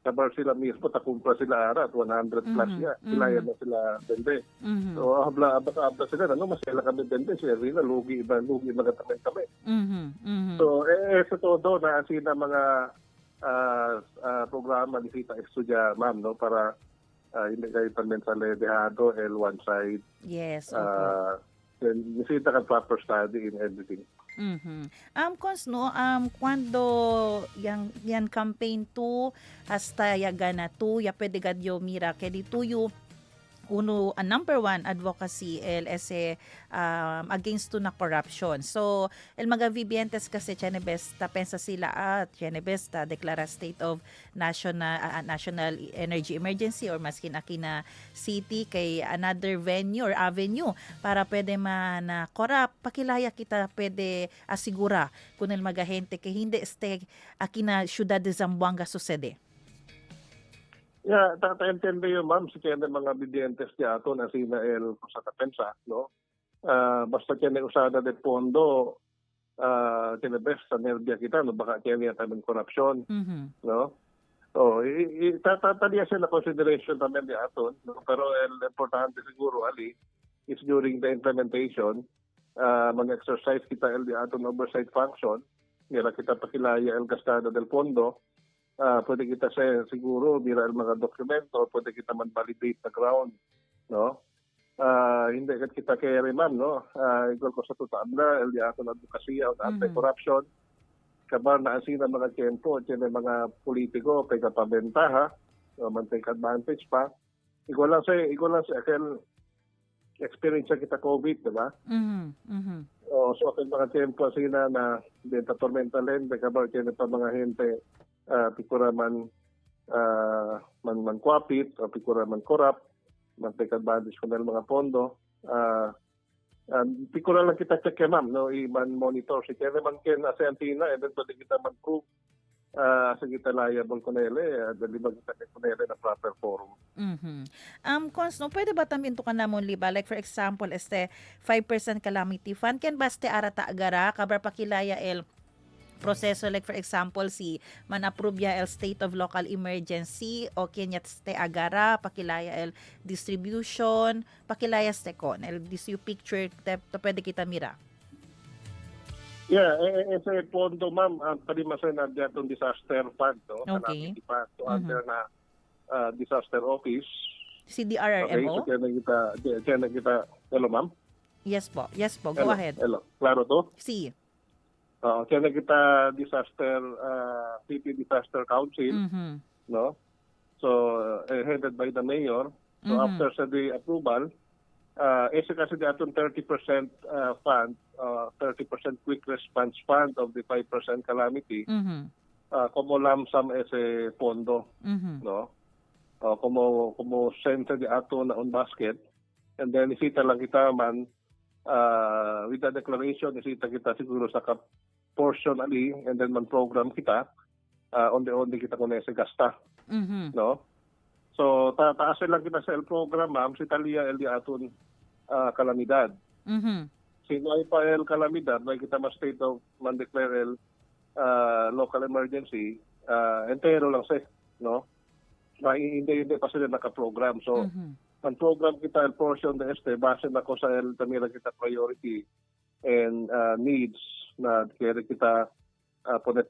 Kabar sila mismo, takumpra sila ara at 100 plus niya. Sila yan na sila bende. So, abla sila, masela kami bende. Siya rin na, lugi magatamin kami. So, sa todo na sina mga programa ni Sita Estudia, ma'am, no? Para hindi kayo también sa ledehado, one side. Yes, then nisita ka proper study in everything. Cons no, cuando yang campaign tu hasta ya gana tu ya pwede gadyo mira que di tuyo uno number one advocacy ese against to na corruption. So el mga vivientes kasi tiene besta pensa sila tiene besta declara state of national energy emergency or maskin akina city kay another venue or avenue para pwede man corrupt pakilaya kita pwede asigura kun el mga gente kay hindi este akina ciudad de Zamboanga sucede. Yeah, tataintindi yun, ma'am, si kaya mga bidyentes niya ato na sina el sa kapensa, no? Basta kaya usada de pondo, tinabes sa nervya kita, no? Baka kaya niya tamang korupsyon, no? So, tataliya siya na consideration tamang niya ato, no? Pero el importante siguro, Ali, is during the implementation, mag-exercise kita el di ato oversight function, nila kita pakilaya el gastado del pondo, pwede kita siguro mira el mga dokumento, pwede kita man validate na ground, no? Hindi kita kaya ma'am, no? Igual ko sa tutabla, el di ato na advokasya o anti-corruption, kabar na asina mga tiempo, tiyan mga politiko, pwede pabentaha, man take advantage pa. Igual lang sa akin, experience kita COVID, di ba? So, akin mga tiempo asina na benta tormenta lente, kabar tiyan pa mga gente, pikura man kwapit o pikura man korap, man take advantage ko ng mga pondo. Pikura lang kita check ma'am, no? I-man monitor. Si kaya naman kaya sa antina, and then pwede kita man prove sa kita liable ko nila, dali ba kita ko nila na proper forum. Cons, no, pwede ba también to ka namon liba? Like for example, 5% calamity fund, ken baste arata agara, kabar pakilaya el proseso like for example si man-approve ya el state of local emergency o kenyat ste agara pakilaya el distribution pakilaya ste kon el this you picture to pwede kita mira. Yeah, ese pondo ma'am palimasan na diatong disaster fund, no? Okay. Under na disaster office. CDRRMO. Okay, so kaya na kita hello ma'am. Yes po. Yes po. Go ahead. Hello. Klaro to? Si. Kaya na kita City Disaster Council, no? So, headed by the mayor. So, after sa the approval, kasi di atong 30% fund, 30% quick response fund of the 5% calamity, como lump sum ese pondo, no? Como send sa di ato na on basket, and then isita lang kita man, with the declaration, isita kita siguro sa portion ali, and then man program kita, onde kita kung nasa gasta. No? So, taasin lang kita sa program, ma'am, si Talia el di aton kalamidad. Sino ay pa el kalamidad, may kita ma-state of man-declare el local emergency, entero lang siya, no? Hindi pa sila naka-program. So, ang program kita el portion de base na ko sa el tamira kita priority and needs na kaya kita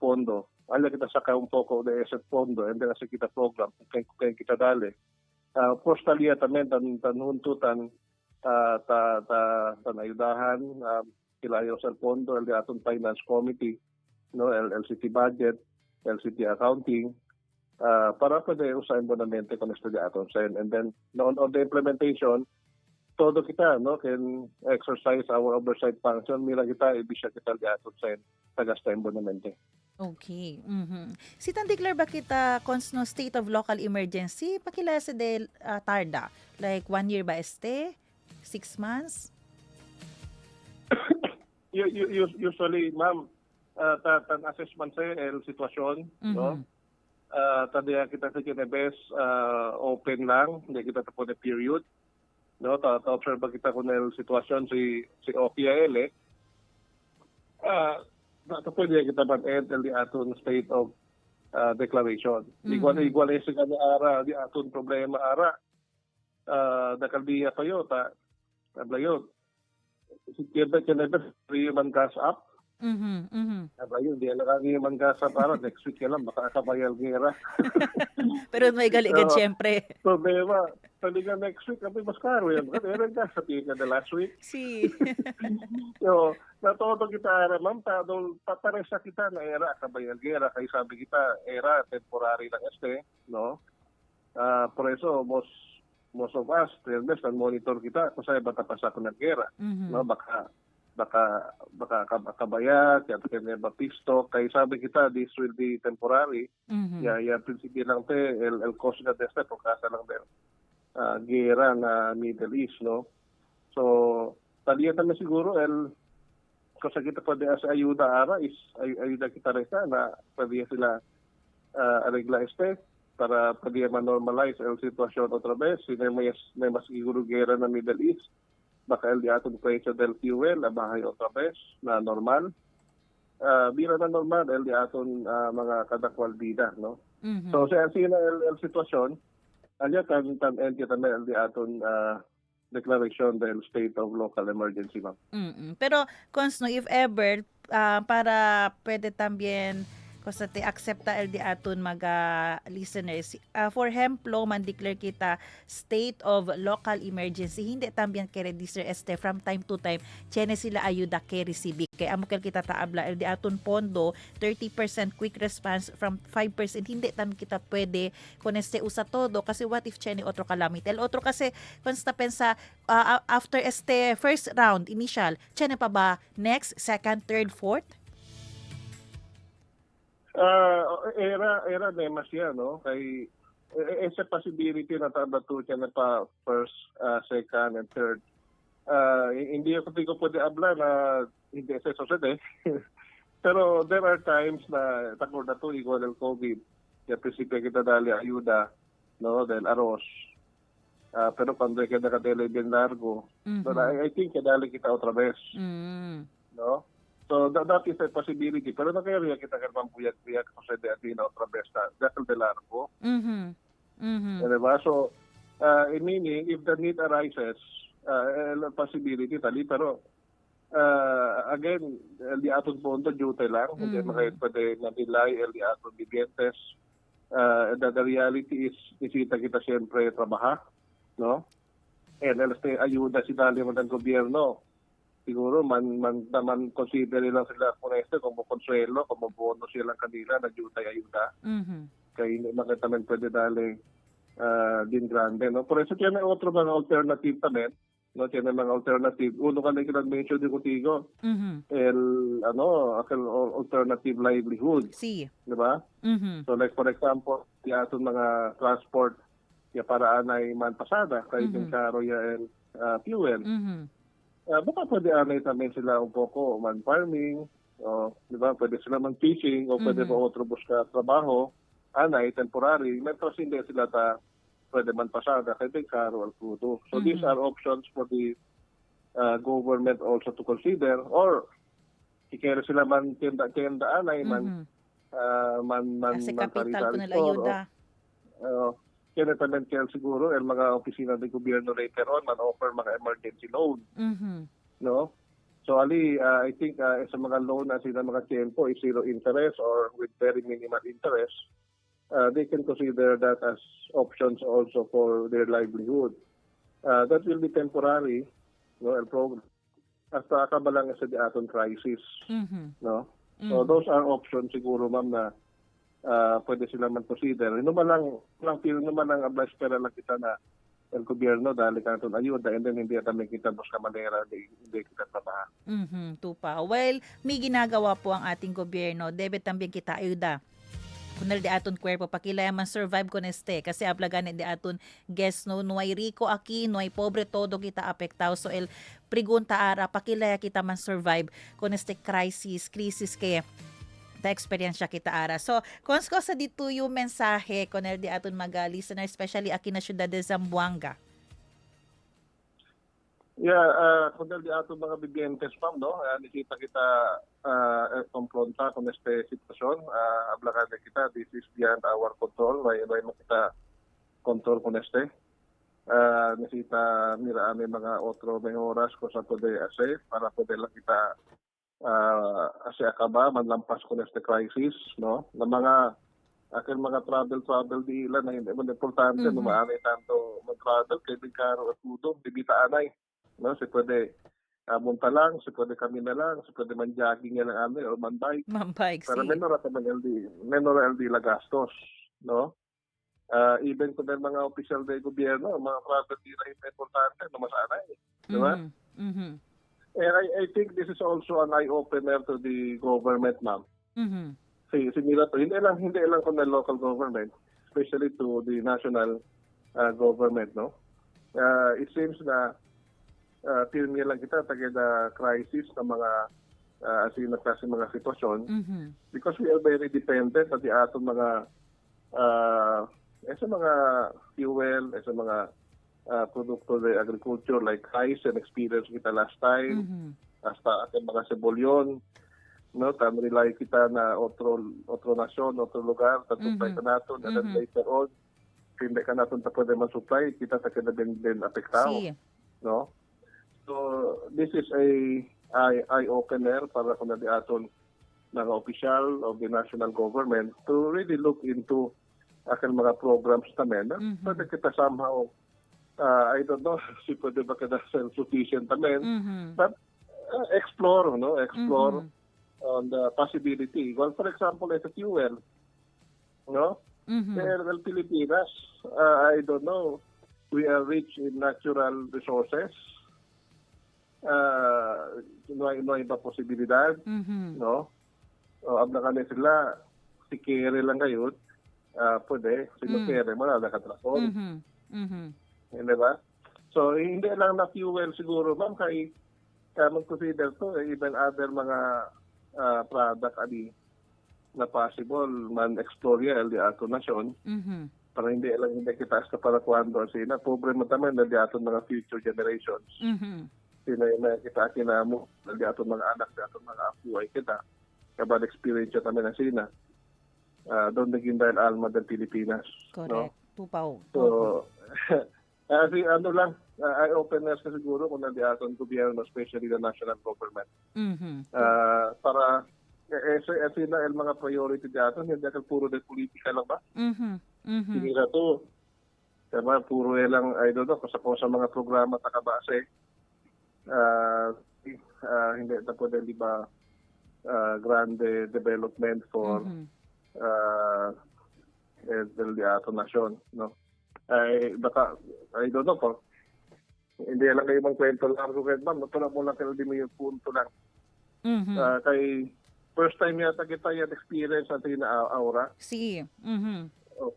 pondo. Ala kita saka un poco de ese fondo and then sa kita program kaya kita dali. Of talia tamen tan huntutan ayudahan kilayo sa pondo el aton finance committee, no, LCT budget, LCT accounting, para pwede usahin bonamente con estudio aton sen, and then on the implementation todo kita, no, can exercise our oversight function, mila kita ibisya kita diaton sen tagastain bonamente. Okay. Si Tandiklar ba kita consno state of local emergency pakilasa de tarda? Like 1 year ba 6 months? Usually, ma'am, tan assessment sa el sitwasyon, no? Tadiya kita sa kinebes open lang, hindi kita tapos na period, no? Ta-observe kita kung el sitwasyon si OPIL, pwede kita man-end di aton state of declaration. Igual isi ka ni ara, di aton problema ara. Nakalbiya kayo, ablayon. Kinebes, man gas up. Ablayon, di alakang man gas up ara. Next week lang, baka akabayal gira. Pero may galigad siyempre. Problema, talaga next week, kami mas karo yan. Meron ka, sabihin ka na last week. Si. So, natoto kita era, ma'am, paparesa kita na era, kabayal gira. Kaya sabi kita, era, temporary lang no? Por eso, most of us, fairness, monitor kita kung saan bata pa sa kunagera. No? Baka kabayag, kaya bapisto. Kaya sabi kita, this will be temporary. Prinsipyo lang el cost na desta, pagkasa lang din. Gera na Middle East, no? So, taliyan naman siguro, kung sa kita pwede as ayuda ara, is ayuda kita rin na pwede sila arregla para pwede ma-normalize el sitwasyon otra vez. May mas siguro gera na Middle East, baka el diaton precio del fuel, abahay otra vez na normal. Bira na normal, el diaton mga kadakwal bida, no? So, sa el sitwasyon, alya tan entya tan el diaton declaration del state of local emergency, ma'am. Pero, Consno, if ever, para pwede también Kosate accepta el di aton mga listeners. For hemplo, man-declare kita state of local emergency. Hindi también kay register from time to time. Tiene sila ayuda kay receive. Kaya amo kita taabla el di aton pondo 30% quick response from 5%. Hindi también kita pwede kung usa todo. Kasi what if tiene otro calamity? El otro kasi konsta pensa after first round initial, tiene pa ba next, second, third, fourth? Era nemas yan, no? Kay esa possibility na tabato siya na pa first, second, and third. Hindi ko pwede abla na hindi sa society. Pero there are times na takor na to igual del COVID. Kaya prinsipyo kita dali ayuda, no? Del aros. Pero cuando hay que nakadele bien largo. But I think kadali kita otra vez. No? So that is a possibility. Pero nakayariya kita karman puyag-puyag kasi de atina otra vez na dahil de largo. Diba? So, meaning, if the need arises, possibility tali, pero again, el di aton pondo duty lang. Hindi makayad pa de nabilay, el di aton bigentes. The reality is, isita kita siyempre trabaha, no? And ayuda si dali mo ng gobyerno. siguro man consider lang sila kung como consuelo, como bono silang kanila na ayuda. Kaya hindi man también pwede dali din grande, no? Por eso tiene otro mga alternative también, no? Tiene mga alternative. Uno ka na mention din contigo, aquel alternative livelihood. Sí. Di ba? So like for example, aton mga transport ya paraan ay man pasada kay yung karo ya fuel. Baka pwede anay también sila un poco man farming, di ba? Pwede sila man fishing o pwede ba otro busca trabaho, anay temporary, metros hindi sila pwede man pasada kay yung karo al crudo. So these are options for the government also to consider, or ikere sila man tienda anay man Kasi kapital ko nila store, ayuda. kaya también kaya siguro el mga opisina ng gobyerno later on man offer mga emergency loan, no? So ali I think sa mga loan na sila mga tiempo is zero interest or with very minimal interest, they can consider that as options also for their livelihood. That will be temporary, no, el program hasta kabalang sa aton crisis, no? So those are options siguro ma'am na pwede sila man consider. Naman ang ablas pera lang kita na el gobyerno dahil kanton ayuda and then hindi kami kita dos ka manera hindi kita trabaho. Tupa. Well, may ginagawa po ang ating gobyerno. Debe también kita ayuda. Kunal di aton kwerpo pakilaya man survive ko neste kasi aplagan di aton guest no nuay rico aki nuay pobre todo kita apektao so el pregunta ara pakilaya kita man survive ko neste crisis kaya ta eksperyensya kita ara. So, kung sa dito yung mensahe kunel di aton mga listener, especially aki na syudad de Zamboanga. Yeah, kung di aton mga bibiyentes pam, no? Nakita kita kompronta kung este sitwasyon. Ablakan na kita, this is beyond our control. May makita control kung este. Nakita nila may mga otro may oras kung sa pwede ase para pwede lang kita ase akaba manlampas kung este crisis, no? Na mga akin mga travel di ilan na hindi mo importante numaanay tanto mag-travel kay bigkaro at tudo, bibita anay. No, si pwede munta lang, si pwede kami na lang, si pwede man jogging lang amin or man bike. Pero menor at man LD la gastos, no? Even kung may mga official day gobyerno, mga travel di rin importante na masanay. Di ba? And I think this is also an eye-opener to the government, ma'am. Nila to, hindi lang kung the local government, especially to the national government, no? It seems na pirmi lang kita tagad crisis ng mga asin klase mga sitwasyon because we are very dependent sa aton mga sa mga fuel, sa mga produkto ng agriculture like rice and experience kita last time hasta ating mga sebolyon, no, tan rely kita na otro nasyon, otro lugar ta supply ka naton and then later on hindi ka naton ta pwede man supply kita ta kada din apektado, no? So this is a eye-opener para kung na di aton mga official of the national government to really look into aking mga programs namin. Pwede kita somehow, I don't know, si pwede ba kita self-sufficient namin, but explore, no? Explore on the possibility. Well, for example, as a fuel, no? Well, Pilipinas, I don't know, we are rich in natural resources. No iba posibilidad, no? Abla ka sila, si kere lang ngayon, pwede, sino kere, malala ka trasol. Hindi ba? So, hindi lang na fuel siguro, ma'am, kay mag-consider to, even other mga product ali na possible man explore ya di ato nasyon. Para hindi kita sa para kuando sina pobre mo taman na di ato mga future generations. Sino yung kita kinamo di ato mga anak, di ato mga apo ay kita kabal experience tamen na sina doon naging dahil alma ng Pilipinas. Correct. No? Tupaw. So ano lang eye-openers ka siguro kung nandi aton gobyerno, especially the national government. Para sila el mga priority daton hindi ka puro de politika lang ba? Hindi na to puro lang I don't know sa mga programa takabase hindi ito po di ba grande development for del Ato Nasyon, no? Ay baka I don't know po. Hindi lang kayo kwento largo kahit ma'am, natulak mo lang kayo di mo yung punto lang. Kay first time yata kita yan experience natin na aura.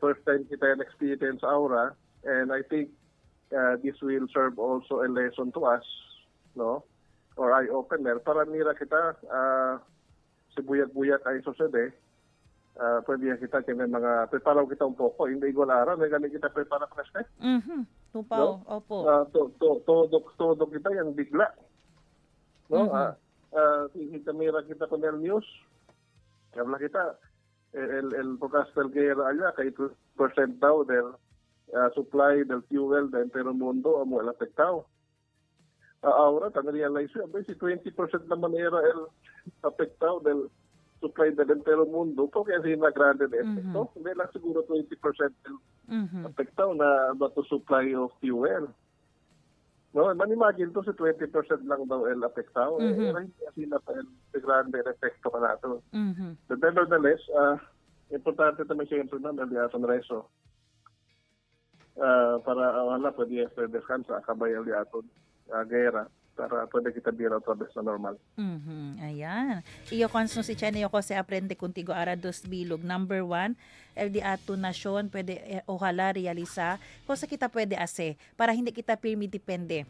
First time kita yan experience aura, and I think this will serve also a lesson to us, no? Or eye-opener para mira kita si buyak-buyak ay sucede. Pwede kita kaya mga preparaw kita un poco, hindi igual araw, may ganit kita prepara preske. Tupaw, opo. Todo kita yan bigla. No? Kita mira kita con el news. Habla kita, el forecaster guerra allá, kay 2% daw del supply del fuel del entero mundo amo el afectado. Ahora, tan-realize yun, si 20% naman era el afectado del supply del entero mundo, porque así na grande de efecto. Hindi lang siguro 20% afectado na to supply of fuel. No, man-imagine to si 20% lang daw el afectado. Kasi na pa el grande efecto ka nato. But nevertheless, importante naman siyempre na naliasan reso. Para wala pwede descansa, akabay aliaton gera. Para pwede kita bira otra vez na normal. Ayan. Iyo konso si Chene ko se aprende contigo arados bilog. Number 1, el di ato nasyon pwede ojalá realiza kung sa kita pwede ase para hindi kita pirmi depende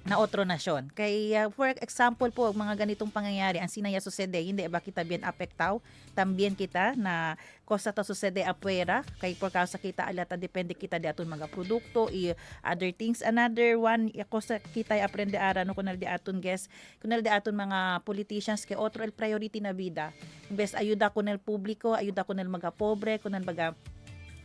na otro nasyon. Kay for example po, mga ganitong pangyayari, ang sinaya sucede, hindi ba kita bien apektaw? Tambien kita na kosa to sucede apuera, kay por causa kita alata depende kita di aton mga produkto, other things. Another one, kosa kita aprende ara no kunal di aton guest, kunal di aton mga politicians kay otro el priority na vida. Imbes ayuda kunal publiko, ayuda kunal mga pobre, kunal mga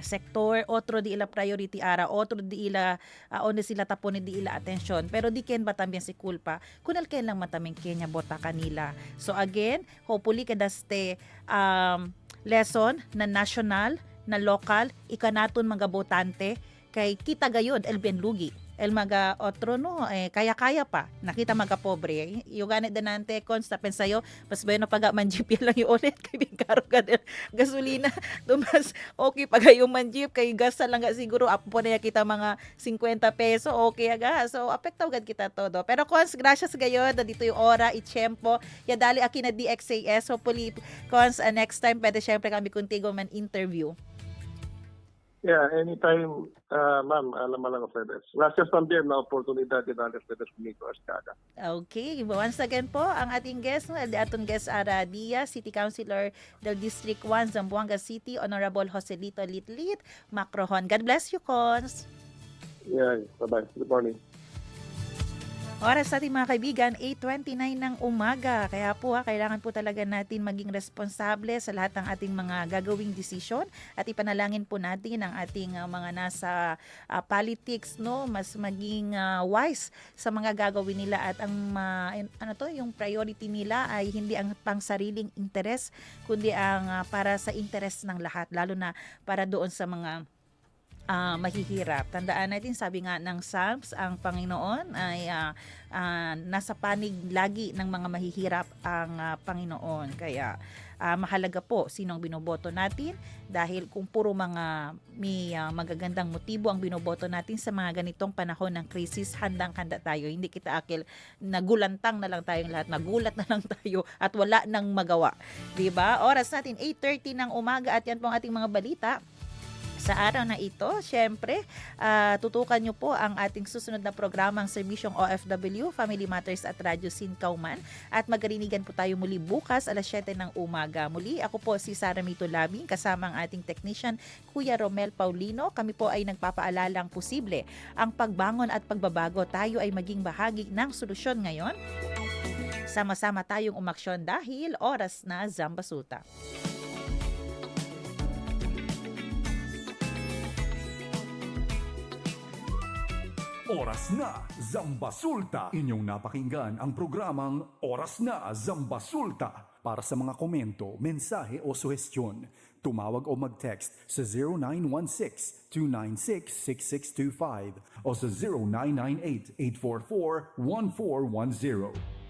sektor, otro di ila priority ara, otro di ila onde sila tapon di ila atensyon, pero di ken ba también si kulpa kunal ken lang mataming kenya bota kanila. So again, hopefully kadaste lesson na national, na local, ikanaton mga botante kay kita gayod el bien lugi el maga otro no kaya-kaya pa nakita maga pobre yung ganit danante consta pensayo mas bueno paga manjip lang yung ulit kay bigaro ka gasolina dumas okay paga yung manjip kay gas lang nga siguro apo na kita mga 50 peso okay aga so apektaw gad kita todo pero cons gracias gayod dito yung ora itsyempo ya dali aki na DXAS hopefully cons next time pwede syempre kami contigo man interview. Yeah, anytime, ma'am, alam mo lang ustedes. Gracias también na oportunidad de darle ustedes conmigo as cada. Okay, once again po, ang ating guest, no, ating guest Ara Diaz, City Councilor del District 1, Zamboanga City, Honorable Joselito Litlit Macrohon. God bless you, Cons. Yeah, bye-bye. Good morning. Oras sa ating mga kaibigan, 8:29 ng umaga. Kaya po kailangan po talaga natin maging responsable sa lahat ng ating mga gagawing desisyon at ipanalangin po natin ang ating mga nasa politics, no, mas maging wise sa mga gagawin nila at ang yung priority nila ay hindi ang pangsariling interes kundi ang para sa interes ng lahat, lalo na para doon sa mga mahihirap. Tandaan natin, sabi nga ng Psalms, ang Panginoon ay nasa panig lagi ng mga mahihirap ang Panginoon. Kaya mahalaga po sinong binoboto natin dahil kung puro mga may magagandang motibo ang binoboto natin sa mga ganitong panahon ng krisis, handang-handa tayo. Hindi kita akil nagulantang na lang tayong lahat, nagulat na lang tayo at wala nang magawa. Diba? Oras natin 8:30 ng umaga at yan po ang ating mga balita. Sa araw na ito, syempre, tutukan nyo po ang ating susunod na programang Serbisyong OFW, Family Matters at Radyo Sinkauman. At magarinigan po tayo muli bukas alas 7 ng umaga. Muli, ako po si Sara Mito Labing, kasama ang ating technician, Kuya Romel Paulino. Kami po ay nagpapaalalang posible ang pagbangon at pagbabago. Tayo ay maging bahagi ng solusyon ngayon. Sama-sama tayong umaksyon dahil oras na Zambasuta. Oras na Zambasulta. Inyong napakinggan ang programang Oras na Zambasulta. Para sa mga komento, mensahe o suhestyon, tumawag o mag-text sa 0916-296-6625 o sa 0998-844-1410.